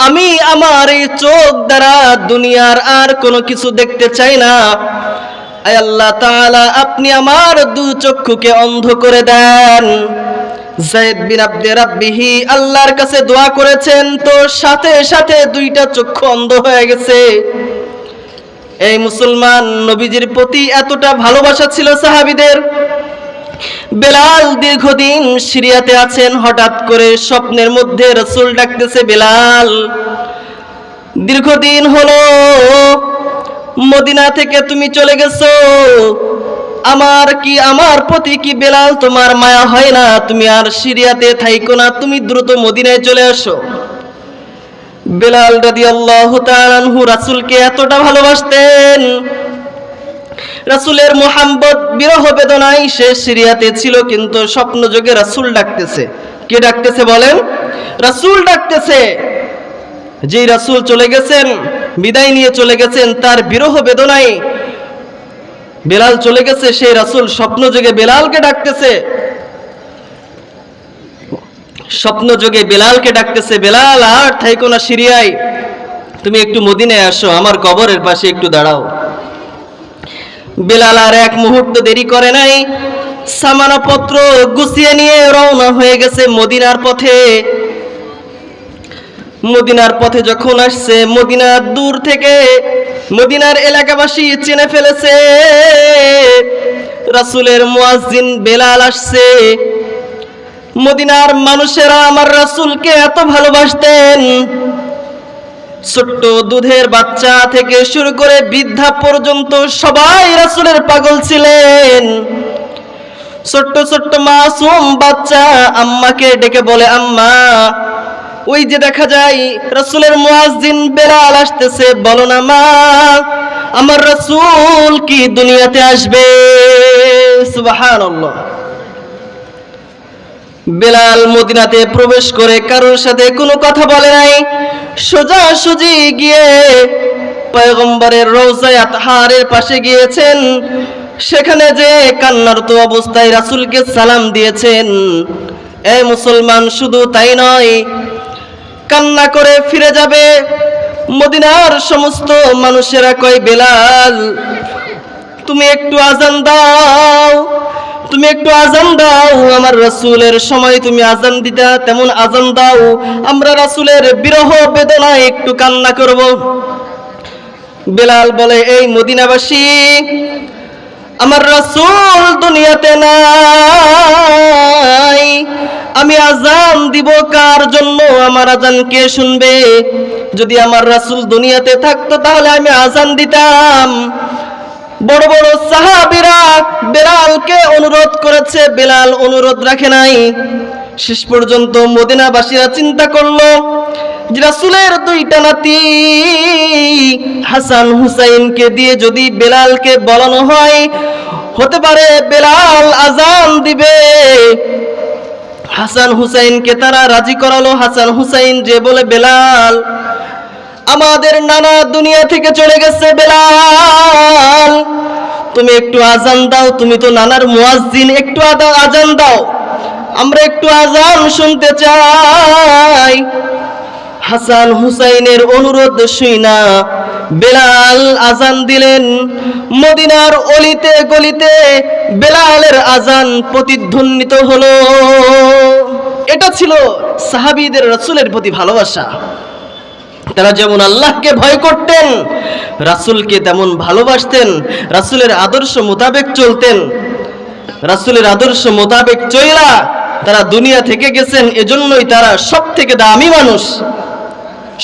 আমি আমার এই চোখ দ্বারা দুনিয়ার আর কোনো কিছু দেখতে চাই না। আয় আল্লাহ তাআলা, আপনি আমার দু চক্ষুকে অন্ধ করে দেন। যায়েদ বিন আব্দে রাব্বিহি আল্লাহর কাছে দোয়া করেছেন, তো সাথে সাথে দুইটা চক্ষু অন্ধ হয়ে গেছে। এই মুসলমান নবীজির প্রতি এতটা ভালোবাসা ছিল সাহাবীদের। বেলাল দীর্ঘদিন সিরিয়াতে আছেন, হঠাৎ করে স্বপ্নের মধ্যে রাসূল ডাকতেছে, বেলাল, দীর্ঘদিন হলো মদিনা থেকে তুমি চলে গেছো, আমার প্রতি কি বেলাল তোমার মায়া হয় না? তুমি আর সিরিয়াতে থাইকো না, তুমি দ্রুত মদিনায় চলে আসো। বেলাল রাদিয়াল্লাহু তাআলা আনহু রাসূলকে এতটা ভালোবাসতেন, রাসূলের মুহাব্বত বিরহ বেদনায় সে সিরিয়াতে ছিল, কিন্তু স্বপ্ন যোগে রাসূল ডাকতেছে। কে ডাকতেছে বলেন? রাসূল ডাকতেছে। যেই রাসূল চলে গেছেন, বিদায় নিয়ে চলে গেছেন, তার বিরহ বেদনায় বেলাল চলে গেছে, সেই রাসূল স্বপ্ন যোগে বেলালকে ডাকতেছে। স্বপ্ন যোগে বেলালকে ডাকতেছে, বেলাল আর থাইকো না সিরিয়ায়, তুমি একটু মদিনায় আসো, আমার কবরের পাশে একটু দাঁড়াও। বেলাল আর এক মুহূর্ত দেরি করে নাই, সামানপত্র গুছিয়ে নিয়ে রওনা হয়ে গেছে মদিনার পথে। মদিনার পথে যখন আসছে, মদিনার দূর থেকে মদিনার এলাকাবাসী চিনে ফেলেছে রাসূলের মুয়াজ্জিন বেলাল আসছে। মদিনার মানুষেরা আমার রাসূলকে এত ভালোবাসতেন, ছোট্ট দুধের বাচ্চা থেকে শুরু করে বৃদ্ধা পর্যন্ত সবাই রাসূলের পাগল ছিলেন। ছোট্ট ছোট্ট মাসুম বাচ্চা আম্মাকে ডেকে বলে, আম্মা, ওই যে দেখা যায় রাসূলের মুয়াজ্জিন বেলাল আসতেছে, বলো না মা, আমার রাসূল কি দুনিয়াতে আসবে? সুবহানাল্লাহ। বেলাল মদিনাতে প্রবেশ করে কারোর সাথে কোনো কথা বলে নাই, সোজাসুজি গিয়ে পয়গম্বরের রওজায়ে আতহারের পাশে গিয়েছেন। সেখানে যে কান্নারত অবস্থায় রাসূলকে সালাম দিয়েছেন। এ মুসলমান, শুধু তাই নয়, কান্না করে ফিরে যাবে। মদিনার সমস্ত মানুষেরা কয়, বেলাল, তুমি একটু আজান দাও, তুমি একটু আজান দাও, আমার রাসূলের সময় তুমি আজান দিতা, তেমন আজান দাও, আমরা রাসূলের বিরহ বেদনায় একটু কান্না করব। বেলাল বলে, এই মদিনাবাসী, আমার রাসূল দুনিয়াতে নাই, আমি আজান দিব কার জন্য? আমার আজান কে শুনবে? যদি আমার রাসূল দুনিয়াতে থাকতো তাহলে আমি আজান দিতাম। বড় বড় সাহাবীরা বেলালকে অনুরোধ করেছে, বেলাল অনুরোধ রাখে নাই। শেষ পর্যন্ত মদিনাবাসীরা চিন্তা করলো যে রাসূলের দুইটা নাতি হাসান হুসাইনকে দিয়ে যদি বেলালকে বলানো হয়, হতে পারে বেলাল আজান দিবে। হাসান হুসাইনকে তারা রাজি করালো। হাসান হুসাইন যে বলে, বেলাল, আমাদের নানা দুনিয়া থেকে চলে গেছে, বেলাল তুমি একটু আজান দাও, তুমি তো নানার মুয়াজ্জিন, একটু আজান দাও, আমরা একটু আজান শুনতে চাই। হাসান হুসাইনের অনুরোধ শুইনা বেলাল আজান দিলেন। মদিনার অলিতে গলিতে বেলালের আজান প্রতিধ্বনিত হলো। এটা ছিল সাহাবীদের রাসূলের প্রতি ভালোবাসা। তারা যেমন আল্লাহকে ভয় করতেন, রাসূলকে তেমন ভালোবাসতেন, রাসূলের আদর্শ মোতাবেক চলতেন। রাসূলের আদর্শ মোতাবেক চলা তারা দুনিয়া থেকে গেছেন, এজন্যই তারা সবথেকে দামি মানুষ,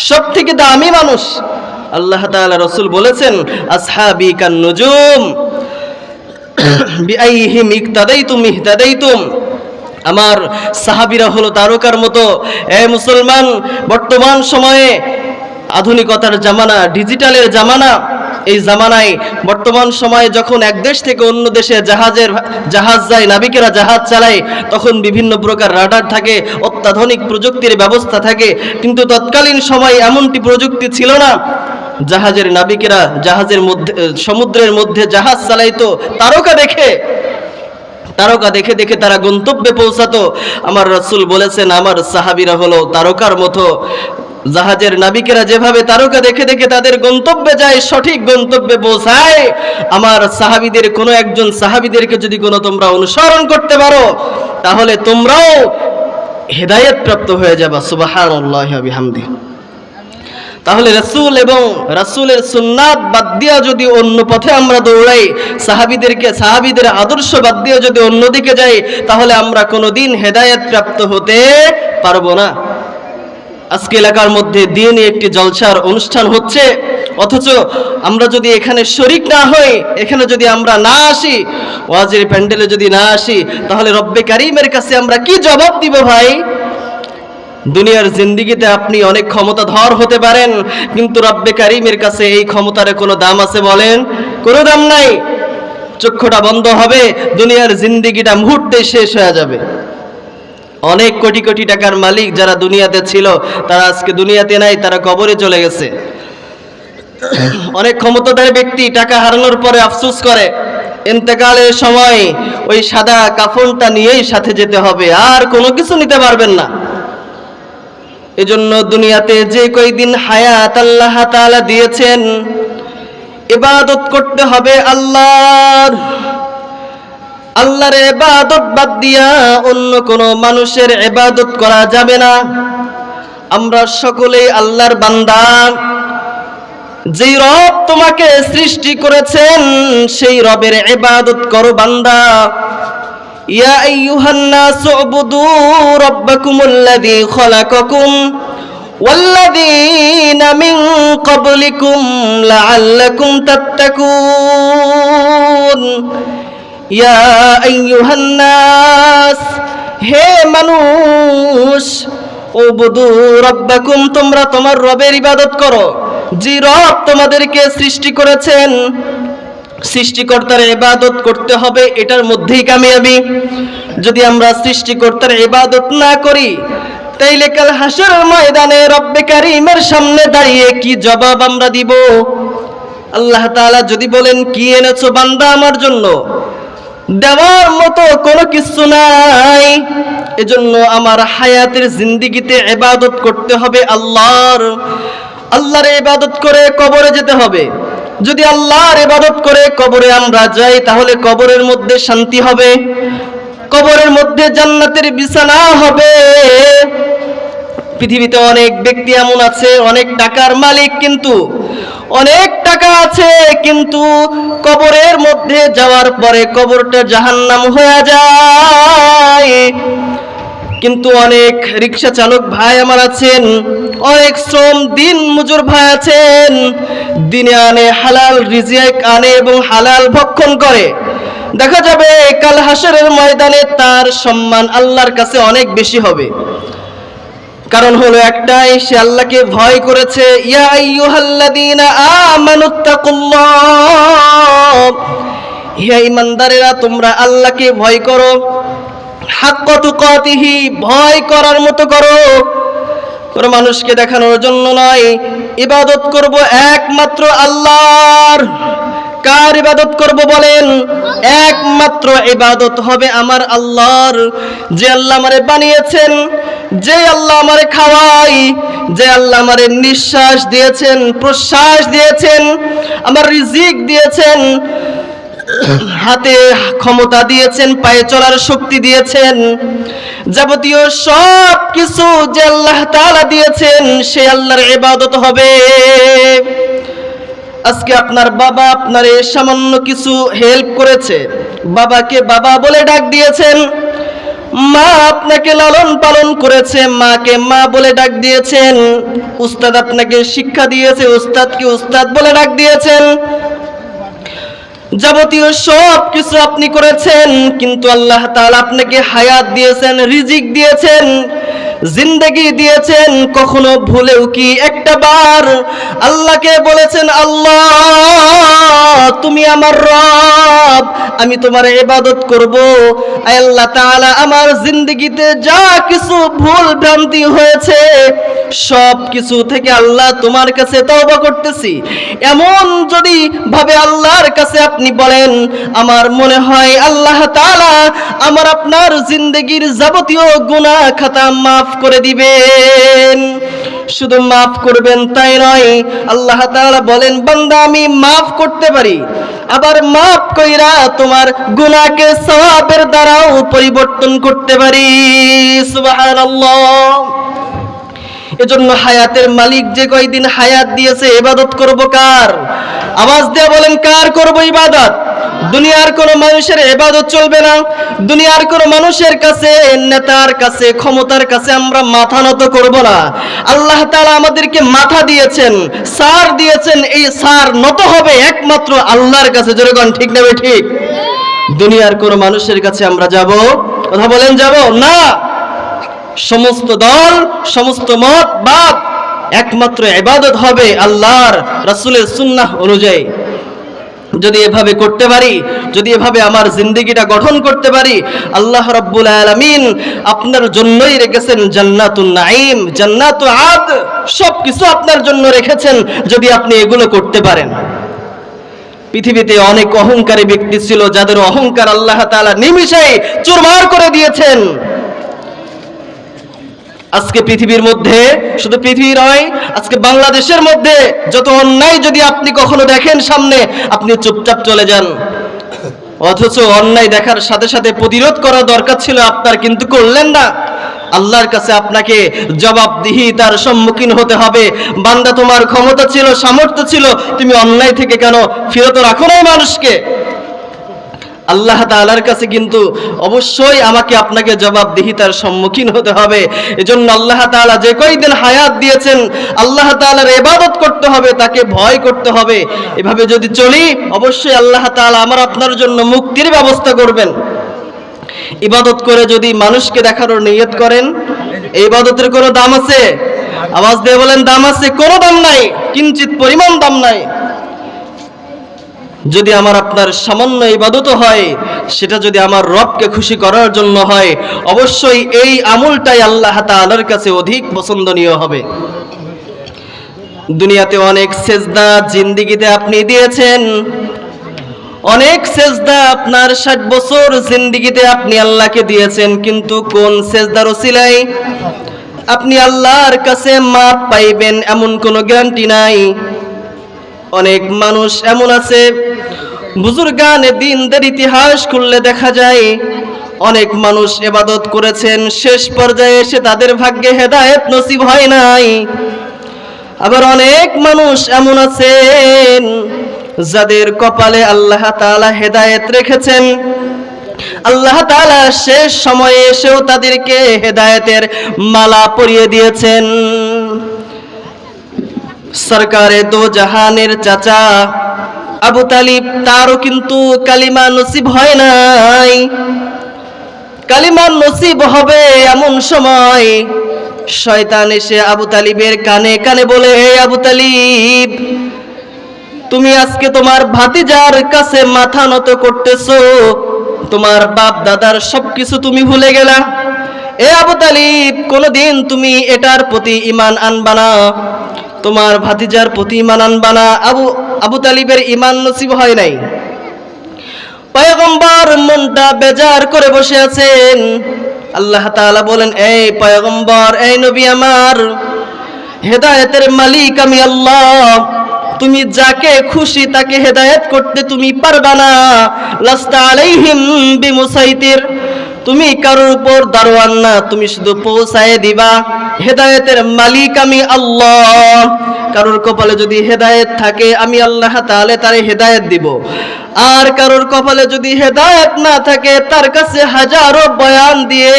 সবথেকে দামি মানুষ। আল্লাহ তাআলা রাসূল বলেছেন, আসহাবি কান নুজুম বিআইহিম ইক্তাদাইতুম ইহতাদাইতুম, আমার সাহাবীরা হলো তারকার মতো। এ মুসলমান, বর্তমান সময়ে আধুনিকতার জামানা, ডিজিটালের জামানা, এই জামানায় বর্তমান সময়ে যখন এক দেশ থেকে অন্য দেশে জাহাজ যায়, নাবিকেরা জাহাজ চালায়, তখন বিভিন্ন প্রকার রাডার থাকে, অত্যাধুনিক প্রযুক্তির ব্যবস্থা থাকে। কিন্তু তৎকালীন সময় এমনটি প্রযুক্তি ছিল না। জাহাজের নাবিকেরা জাহাজের মধ্যে, সমুদ্রের মধ্যে জাহাজ চালাইতো তারকা দেখে, তারকা দেখে দেখে তারা গন্তব্যে পৌঁছাতো। আমার রাসূল বলেছেন, আমার সাহাবীরা হলো তারকার মতো। জাহাজের নাবিকেরা যেভাবে তারকা দেখে দেখে তাদের গন্তব্যে যায়, সঠিক গন্তব্যে পৌঁছায়, আমার সাহাবীদের কোনো একজন সাহাবীদেরকে যদি কোনো তোমরা অনুসরণ করতে পারো, তাহলে তোমরাও হেদায়েত প্রাপ্ত হয়ে যাবা। সুবহানাল্লাহি ওয়া বিহামদিহি। তাহলে রাসূল এবং রাসূলের সুন্নাত বাদ দিয়া যদি অন্য পথে আমরা দৌড়াই, সাহাবীদের আদর্শ বাদ দিয়ে যদি অন্যদিকে যাই, তাহলে আমরা কোনোদিন হেদায়েত প্রাপ্ত হতে পারবো না। আজকে এলাকার মধ্যে দিনে একটি জলসার অনুষ্ঠান হচ্ছে, অথচ আমরা যদি এখানে শরিক না হই, এখানে যদি আমরা না আসি, ওয়াজের প্যান্ডেলে যদি না আসি, তাহলে রব্বে কারিমের কাছে আমরা কি জবাব দিব ভাই? দুনিয়ার জিন্দেগিতে আপনি অনেক ক্ষমতাধর হতে পারেন, কিন্তু রব্বে কারিমের কাছে এই ক্ষমতার কোনো দাম আছে বলেন? কোনো দাম নাই। চক্ষুটা বন্ধ হবে, দুনিয়ার জিন্দেগিটা মুহূর্তে শেষ হয়ে যাবে। অনেক কোটি কোটি টাকার মালিক যারা দুনিয়াতে ছিল, তারা আজকে দুনিয়াতে নাই, তারা কবরে চলে গেছে। অনেক ক্ষমতাধর ব্যক্তি টাকা হারানোর পরে আফসোস করে, ইন্তেকালের সময় ওই সাদা কাফনটা নিয়েই সাথে যেতে হবে, আর কোনো কিছু নিতে পারবেন না। এজন্য দুনিয়াতে যে কয়দিন হায়াত আল্লাহ তাআলা দিয়েছেন, ইবাদত করতে হবে আল্লাহর। আল্লাহর ইবাদত বাদ দিয়া অন্য কোনো মানুষের ইবাদত করা যাবে না। আমরা সকলেই আল্লাহর বান্দা। যেই রব তোমাকে সৃষ্টি করেছেন, সেই রবের ইবাদত করো বান্দা। ইয়া আইয়ুহান নাসু উবুদু রাব্বাকুমুল্লাযী খালাকাকুম ওয়াল্লাযীনা মিন ক্বাবলিকুম লাআল্লাকুম তাত্তাকুন। ইয়া আইয়ুহান নাস, হে মানুষ, উবুদু রাব্বাকুম, তোমরা তোমার রবের ইবাদত করো। যে রব তোমাদেরকে সৃষ্টি করেছেন, সৃষ্টিকর্তার ইবাদত করতে হবে, এটার মধ্যেই কামিয়াবি। যদি আমরা সৃষ্টিকর্তার ইবাদত না করি, তাইলে কাল হাসরের ময়দানে রব্বে কারীমের সামনে দাঁড়িয়ে কি জবাব আমরা দিব? আল্লাহ তাআলা যদি বলেন, কি এনেছো বান্দা আমার জন্য? দেওয়ার মতো কোনো কিছু নাই। এজন্য আমার হায়াতের জিন্দেগিতে ইবাদত করতে হবে আল্লাহর। আল্লাহর ইবাদত করে কবরে যেতে হবে। যদি আল্লাহর ইবাদত করে কবরে আমরা যাই, তাহলে কবরের মধ্যে শান্তি হবে, কবরের মধ্যে জান্নাতের বিছানা হবে। পৃথিবীতে অনেক ব্যক্তি এমন আছে, অনেক টাকার মালিক, কিন্তু অনেক টাকা আছে, কিন্তু কবরের মধ্যে যাওয়ার পরে কবরটা জাহান্নাম হয়ে যায়। কিন্তু অনেক রিক্সা চালক ভাই আমার আছেন, অনেক শ্রম দিন মজুর ভাই আছেন, দিনে আনে হালাল রিজিক আনে এবং হালাল ভক্ষণ করে। দেখা যাবে কাল হাসরের ময়দানে তার সম্মান আল্লাহর কাছে অনেক বেশি হবে। কারণ হলো একটাই, সে আল্লাহকে ভয় করেছে। ইয়া আইয়ুহাল্লাযীনা আমানুত্তাকুল্লাহ, হে ঈমানদারেরা, তোমরা আল্লাহকে ভয় করো। হাক্কা তুকাতিহি, ভয় করার মতো করো, কোনো মানুষকে দেখানোর জন্য নয়। ইবাদত করব একমাত্র আল্লাহর। কার ইবাদত করব বলেন? একমাত্র ইবাদত হবে আমার আল্লাহর। যে আল্লাহ আমারে বানিয়েছেন, যে আল্লাহ আমারে খাওয়াই, যে আল্লাহ আমারে নিঃশ্বাস দিয়েছেন, প্রশ্বাস দিয়েছেন, আমার রিজিক দিয়েছেন, হাতে ক্ষমতা দিয়েছেন, পায়ে চলার শক্তি দিয়েছেন, যাবতীয় সব কিছু যে আল্লাহ তাআলা দিয়েছেন, সে আল্লাহর ইবাদত হবে। আজকে আপনার বাবা আপনারে সামান্য কিছু হেল্প করেছে, বাবাকে বাবা বলে ডাক দিয়েছেন। মা আপনাকে লালন পালন করেছে, মাকে মা বলে ডাক দিয়েছেন। উস্তাদ আপনাকে শিক্ষা দিয়েছে, উস্তাদকে উস্তাদ বলে ডাক দিয়েছেন। যাবতীয় সব কিছু আপনি করেছেন, কিন্তু আল্লাহ তাআলা আপনাকে হায়াত দিয়েছেন, রিজিক দিয়েছেন, জিন্দেগি দিয়েছেন। কখনো ভুলেও কি একটা বার আল্লাহকে বলেছেন, আল্লাহ তুমি আমার রব, আমি তোমার ইবাদত করব। আল্লাহ তাআলা আমার জিন্দেগিতে যা কিছু ভুল ভ্রান্তি হয়েছে, সব কিছু থেকে আল্লাহ তোমার কাছে তওবা করতেছি, এমন যদি ভাবে আল্লাহর কাছে আপনি বলেন, আমার মনে হয় আল্লাহ তাআলা আমার আপনার জিন্দেগির যাবতীয় গুনাহ খাতা মাফ করে দিবেন। শুধু মাফ করবেন তাই নয়, আল্লাহ তাআলা বলেন, বান্দা আমি মাফ করতে পারি, আবার মাফ কইরা তোমার গুনাহকে সওয়াবের দ্বারাও পরিবর্তন করতে পারি। সুবহানাল্লাহ। এজন্য হায়াতের মালিক যে কয়দিন হায়াত দিয়েছে, ইবাদত করব কার? আওয়াজ দিয়ে বলেন, কার করব ইবাদত? দুনিয়ার কোনো মানুষের ইবাদত চলবে না, দুনিয়ার কোনো মানুষের কাছে, নেতার কাছে, ক্ষমতার কাছে আমরা মাথা নত করব না। আল্লাহ তাআলা আমাদেরকে মাথা দিয়েছেন, সার দিয়েছেন, এই সার নত হবে একমাত্র আল্লাহর কাছে। জোরে কোন ঠিক না ঠিক? দুনিয়ার কোনো মানুষের কাছে আমরা যাব? কথা বলেন, যাব না। সমস্ত দল, সমস্ত মত বাদ, একমাত্র ইবাদত হবে আল্লাহর রাসূলের সুন্নাহ অনুযায়ী। যদি এভাবে করতে পারি, যদি এভাবে আমার জিন্দেগিটা গঠন করতে পারি, আল্লাহ রাব্বুল আলামিন আপনার জন্যই রেখেছেন জান্নাতুন নাঈম, জান্নাতুল আদ, সবকিছু আপনার জন্য রেখেছেন যদি আপনি এগুলো করতে পারেন। পৃথিবীতে অনেক অহংকারী ব্যক্তি ছিল যাদের অহংকার আল্লাহ তাআলা নিমিষেই চুরমার করে দিয়েছেন। আজকে পৃথিবীর মধ্যে, শুধু পৃথিবী নয়, আজকে বাংলাদেশের মধ্যে যত অন্যায় যদি আপনি কখনো দেখেন সামনে, আপনি চুপচাপ চলে যান। অথচ অন্যায় দেখার সাথে সাথে প্রতিরোধ করা দরকার ছিল আপনার, কিন্তু করলেন না। আল্লাহর কাছে আপনাকে জবাবদিহিতার সম্মুখীন হতে হবে। বান্দা, তোমার ক্ষমতা ছিল, সামর্থ্য ছিল, তুমি অন্যায় থেকে কেন ফিরত রাখো না মানুষকে? আল্লাহ তাআলার কাছে কিন্তু অবশ্যই আমাকে আপনাকে জবাবদিহিতার সম্মুখীন হতে হবে। এজন্য আল্লাহ তাআলা যে কয়দিন হায়াত দিয়েছেন, আল্লাহ তাআলার ইবাদত করতে হবে, তাকে ভয় করতে হবে। এভাবে যদি চলি, অবশ্যই আল্লাহ তাআলা আমার আপনার জন্য মুক্তির ব্যবস্থা করবেন। ইবাদত করে যদি মানুষকে দেখানোর নিয়ত করেন, এই ইবাদতের কোনো দাম আছে? আওয়াজ দিয়ে বলেন, দাম আছে? কোনো দাম নাই, কিঞ্চিত পরিমাণ দাম নাই। যদি আমার আপনার সামান্য ইবাদত হয়, সেটা যদি আমার রবকে খুশি করার জন্য হয়, অবশ্যই এই আমলটাই আল্লাহ তাআলার কাছে অধিক পছন্দনীয় হবে। দুনিয়াতে অনেক সেজদা জিন্দেগিতে আপনি দিয়েছেন, অনেক সেজদা আপনার 60 বছর জিন্দেগিতে আপনি আল্লাহকে দিয়েছেন, কিন্তু কোন সেজদার ওসিলায় আপনি আল্লাহর কাছে মাপ পাইবেন এমন কোনো গ্যারান্টি নাই। অনেক মানুষ এমন আছে, বুজুর্গানে দ্বীনদের ইতিহাস খুললে দেখা যায় অনেক মানুষ ইবাদত করেছেন, শেষ পর্যায়ে এসে তাদের ভাগ্যে হেদায়েত নসিব হয় নাই। আবার অনেক মানুষ এমন আছেন যাদের কপালে আল্লাহ তাআলা হেদায়েত রেখেছেন, আল্লাহ তাআলা শেষ সময়ে এসেও তাদেরকে হেদায়েতের মালা পরিয়ে দিয়েছেন। সরকারে দো জাহানের চাচা আবু তালিব, তারও কিন্তু কালিমা নসিব হয় নাই। কালিমা নসিব হবে এমন সময় শয়তান এসে আবু তালিবের কানে কানে বলে, হে আবু তালিব, তুমি আজকে তোমার ভাতিজার কাছে মাথা নত করতেছো, তোমার বাপ দাদার সবকিছু তুমি ভুলে গেলা। এ আবু তালিব, কোনদিন তুমি এটার প্রতি ঈমান আনবা না, তোমার ভাতিজার প্রতি ঈমান আনবা না। আবু তালিবের ঈমান নসিব হয় নাই। পয়গম্বর মনটা বেজার করে বসে আছেন। আল্লাহ তাআলা বলেন, এই পয়গম্বর, এই নবী আমার, হেদায়েতের মালিক আমি আল্লাহ, তুমি যাকে খুশি তাকে হেদায়েত করতে তুমি পারবা না। লাস্তা আলাইহিম বিমুসাইতির, তুমি কারোর উপর দারোয়ান না, তুমি শুধু পৌঁছায় দিবা। হেদায়েতের মালিক আমি আল্লাহ। কারোর কপালে যদি হেদায়েত থাকে, আমি আল্লাহ তাআলা তারে হেদায়েত দিব। আর কারোর কপালে যদি হেদায়েত না থাকে, তার কাছে হাজারো বয়ান দিয়ে,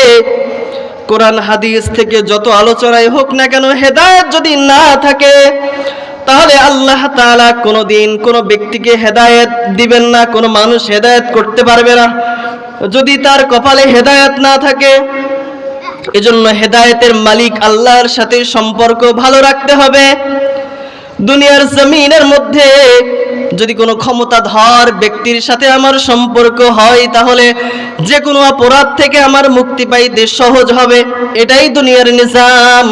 কোরআন হাদিস থেকে যত আলোচনাই হোক না কেন, হেদায়েত যদি না থাকে, তাহলে আল্লাহ তাআলা কোনোদিন কোনো ব্যক্তিকে হেদায়েত দিবেন না, কোনো মানুষ হেদায়েত করতে পারবে না যদি তার কপালে হেদায়েত না থাকে। এজন্য হেদায়েতের মালিক আল্লাহর সাথে সম্পর্ক ভালো রাখতে হবে। দুনিয়ার জমিনের মধ্যে যদি কোনো ক্ষমতাধর ব্যক্তির সাথে আমার সম্পর্ক হয়, তাহলে যে কোনো অপরাধ থেকে আমার মুক্তি পাইতে সহজ হবে। এটাই দুনিয়ার নিজাম।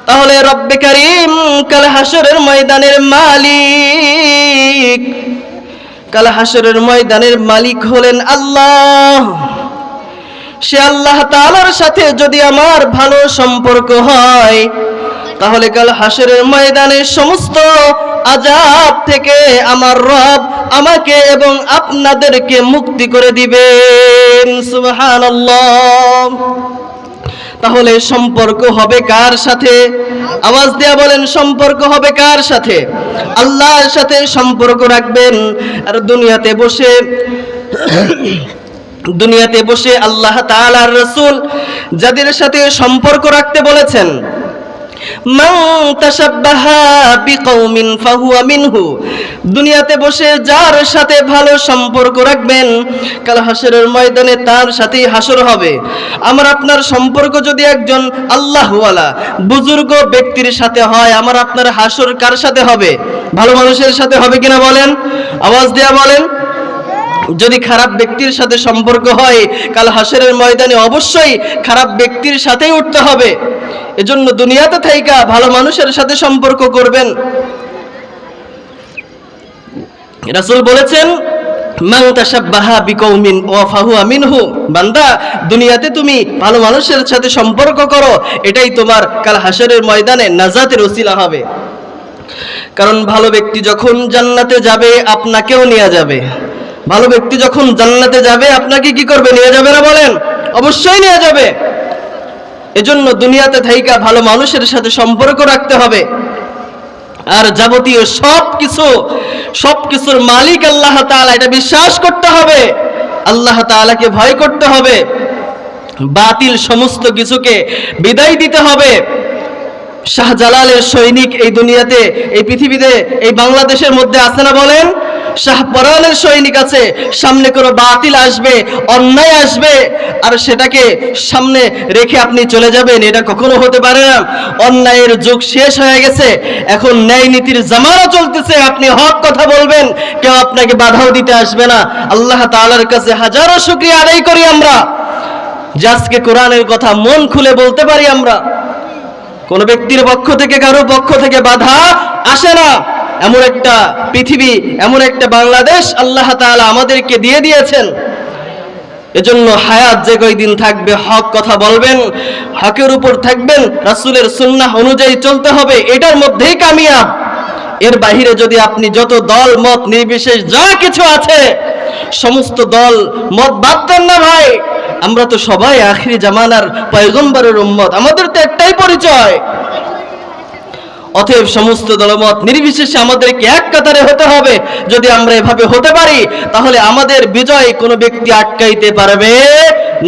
তাহলে রব্বে কারীম কাল হাসরের ময়দানের মালিক, কাল হাসরের ময়দানের মালিক হলেন আল্লাহ। সে আল্লাহ তাআলার সাথে যদি আমার ভালো সম্পর্ক হয়, তাহলে কাল হাসরের ময়দানে সমস্ত আযাব থেকে আমার রব আমাকে এবং আপনাদেরকে মুক্তি করে দিবেন। সুবহানাল্লাহ। তাহলে সম্পর্ক হবে কার সাথে? আওয়াজ দেয়া বলেন, সম্পর্ক হবে কার সাথে? আল্লাহর সাথে সম্পর্ক রাখবেন। আর দুনিয়াতে বসে আল্লাহ তাআলার রাসূল যাদের সাথে সম্পর্ক রাখতে বলেছেন, মান তাশাব্বাহা বিকওমিন ফাহুয়া মিনহু, দুনিয়াতে বসে যার সাথে ভালো সম্পর্ক রাখবেন, কাল হাসরের ময়দানে তার সাথেই হাসর হবে। আমার আপনার সম্পর্ক যদি একজন আল্লাহওয়ালা বুজুর্গ ব্যক্তির সাথে হয়, আমার আপনার হাসর কার সাথে হবে? ভালো মানুষের সাথে হবে কিনা বলেন? আওয়াজ দেয়া বলেন। যদি খারাপ ব্যক্তির সাথে সম্পর্ক হয়, কাল হাসরের ময়দানে অবশ্যই খারাপ ব্যক্তির সাথেই উঠতে হবে। এজন্য দুনিয়াতে থাইকা ভালো মানুষের সাথে সম্পর্ক করবেন। রাসূল বলেছেন, মান তাশাব্বাহা বিকওমিন ওয়া ফাহুয়া মিনহু, বান্দা দুনিয়াতে তুমি ভালো মানুষের সাথে সম্পর্ক করো, এটাই তোমার কাল হাসরের ময়দানে নাজাতের ওসিলা হবে। কারণ ভালো ব্যক্তি যখন জান্নাতে যাবে আপনাকেও নিয়ে যাবে। ভালো ব্যক্তি যখন জান্নাতে যাবে আপনাকে কি করবে? নিয়ে যাবে না বলেন? অবশ্যই নিয়ে যাবে। এজন্য দুনিয়াতে থাইকা ভালো মানুষের সাথে সম্পর্ক রাখতে হবে। আর যাবতীয় সবকিছুর মালিক আল্লাহ তাআলা, এটা বিশ্বাস করতে হবে। আল্লাহ তাআলাকে ভয় করতে হবে। বাতিল সমস্ত কিছুকে বিদায় দিতে হবে। শাহজালালের সৈনিক এই দুনিয়াতে, এই পৃথিবীতে, এই বাংলাদেশের মধ্যে আছে না বলেন? শাহপরানের সৈনিক আছে। সামনে কোনো বাতিল আসবে, অন্যায় আসবে, আর সেটাকে সামনে রেখে আপনি চলে যাবেন, এটা কখনো হতে পারে না। অন্যায়ের যুগ শেষ হয়ে গেছে, এখন ন্যায় নীতির জামানা চলতেছে। আপনি হক কথা বলবেন, কেউ আপনাকে বাধাও দিতে আসবে না। আল্লাহ তাআলার কাছে হাজারো শুকরিয়া আদায় করি আমরা যে আজকে কোরআনের কথা মন খুলে বলতে পারি আমরা। কোন ব্যক্তির পক্ষ থেকে, কারো পক্ষ থেকে বাধা আসে না। এমন একটা পৃথিবী, এমন একটা বাংলাদেশ আল্লাহ তাআলা আমাদেরকে দিয়ে দিয়েছেন। এজন্য হায়াত যে কয়দিন থাকবে হক কথা বলবেন, হকের উপর থাকবেন, রাসূলের সুন্নাহ অনুযায়ী চলতে হবে, এটার মধ্যেই কামিয়াব। এর বাহিরে যদি আপনি যত দল মত নির্বিশেষ যা কিছু আছে সমস্ত দল মত বাদ দেন না ভাই। আমরা তো সবাই আখিরি জামানার পয়গম্বরের উম্মত, আমাদের তো একটাই পরিচয়। অতএব সমস্ত দলমত নির্বিশেষে আমাদেরকে এক কাতারে হতে হবে। যদি আমরা এভাবে হতে পারি তাহলে আমাদের বিজয় কোনো ব্যক্তি আটকাইতে পারবে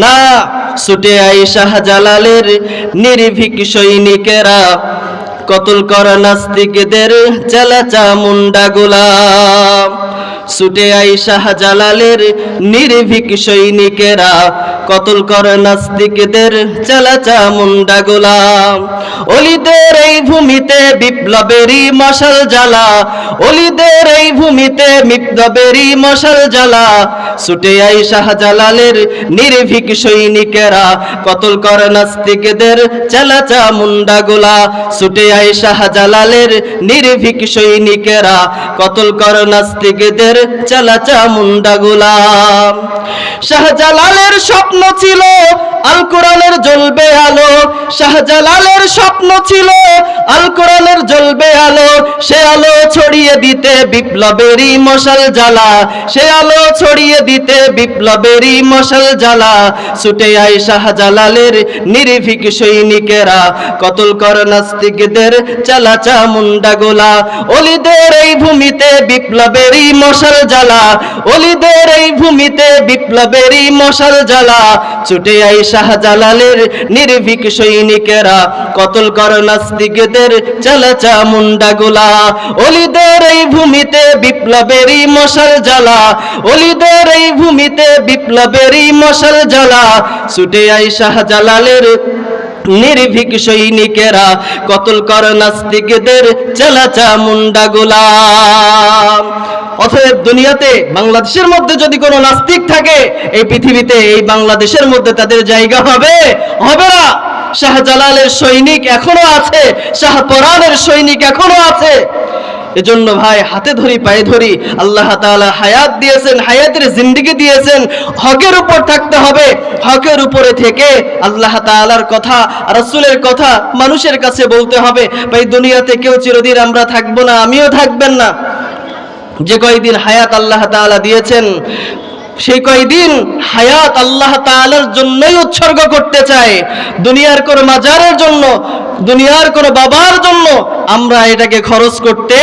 না। ছুটে আই শাহজালালের নির্ভীক সৈনিকেরা, কতল কর নাস্তিকদের চালাচা মুন্ডা গোলাম। ছুটে আই শাহজালালের নির্ভীক সৈনিকেরা, কতল কর নাস্তিকদের চালাচা মুন্ডা গোলাম। অলিদের এই ভূমিতে বিপ্লবেরই মশাল জ্বালা, অলিদের এই ভূমিতে বিপ্লবেরই মশাল জ্বালা। ছুটে আই শাহজালালের নির্ভীক সৈনিকেরা, কতল কর নাস্তিকদের চালাচা মুন্ডা গোলা। ছুটে আই শাহজালালের নির্ভীক সৈনিকেরা, কতল কর নাস্তিকদের চালাচা মুন্ডা গোলা। শাহজালালের স্বপ্ন ছিল আল কোরআনের জ্বলবে আলো, শাহজালালের স্বপ্ন ছিল আল কোরআনের জ্বলবে আলো। সে আলো ছড়িয়ে দিতে বিপ্লবেরই মশাল জ্বালা, সে আলো ছড়িয়ে দিতে বিপ্লবেরই মশাল জ্বালা। ছুটে আই শাহজালালের নির্ভীক সৈনিকেরা, কতল কর নাস্তিকদের চালাচা মুন্ডা গোলা। অলিদের এই ভূমিতে বিপ্লবেরই মশাল জ্বালা, অলিদের এই ভূমিতে বিপ্লবেরই মশাল জ্বালা। ছুটে আই শাহজালালের নির্ভীক সৈনিকেরা, কতল কর নাস্তিকদের চালাচা মুন্ডা গোলা। অলিদের এই ভূমিতে বিপ্লবেরই মশাল জ্বালা, অলিদের এই ভূমিতে বিপ্লবেরই মশাল জ্বালা। ছুটে আই শাহজালালের নির্ভীক সৈনিকেরা, কতল কর নাস্তিকদের চালাচা মুন্ডা গোলাম। অতএব দুনিয়াতে বাংলাদেশের মধ্যে যদি কোনো নাস্তিক থাকে, এই পৃথিবীতে এই বাংলাদেশের মধ্যে তাদের জায়গা হবে না। শাহজালালের সৈনিক এখনো আছে, শাহপরানের সৈনিক এখনো আছে। এজন্য ভাই হাতে ধরি পায়ে ধরি, আল্লাহ তাআলা হায়াত দিয়েছেন, হায়াতের জিন্দেগি দিয়েছেন, হকের উপর থাকতে হবে। হকের উপরে থেকে আল্লাহ তাআলার কথা, রাসূলের কথা মানুষের কাছে বলতে হবে। ভাই দুনিয়াতে কেউ চিরদিন আমরা থাকবো না, আমিও থাকবেন না। যে কয়দিন হায়াত আল্লাহ তাআলা দিয়েছেন সেই কয়দিন হায়াত আল্লাহ তাআলার জন্যই উৎসর্গ করতে চায়, দুনিয়ার কোন মাজারের জন্য, দুনিয়ার কোন বাবার জন্য আমরা এটাকে খরচ করতে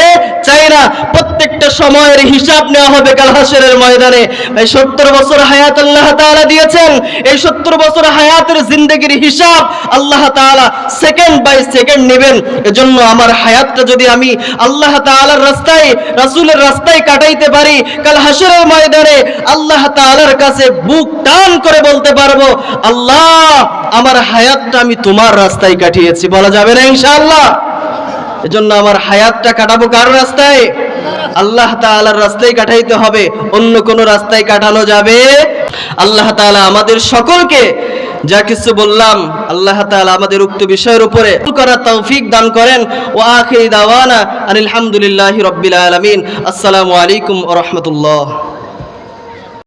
চাই না। প্রত্যেকটা সময়ের হিসাব নেওয়া হবে কাল হাসরের ময়দানে। এই 70 বছর হায়াত আল্লাহ তাআলা দিয়েছেন, এই 70 বছর হায়াতের জিন্দেগির হিসাব আল্লাহ তাআলা সেকেন্ড বাই সেকেন্ড নেবেন। এজন্য আমার হায়াতটা যদি আমি আল্লাহ তাআলার রাস্তায়, রাসূলের রাস্তায় কাটাইতে পারি, কাল হাসরের ময়দানে আল্লাহ তাআলার কাছে বুক টান করে বলতে পারবো, আল্লাহ আমার হায়াতটা আমি তোমার রাস্তায় কাটিয়েছি। বলা যাবে না ইনশাআল্লাহ? এজন্য আমার হায়াতটা কাটাবো কার রাস্তায়? আল্লাহ তাআলার রাস্তায় কাটাইতে হবে, অন্য কোন রাস্তায় কাটানো যাবে? আল্লাহ তাআলা আমাদের সকলকে যা কিছু বললাম আল্লাহ তাআলা আমাদের উক্ত বিষয়ের উপরে করার তৌফিক দান করেন। ওয়া আখিরি দাওয়ানা আলহামদুলিল্লাহি রাব্বিল আলামিন। আসসালামু আলাইকুম ওয়া রাহমাতুল্লাহ।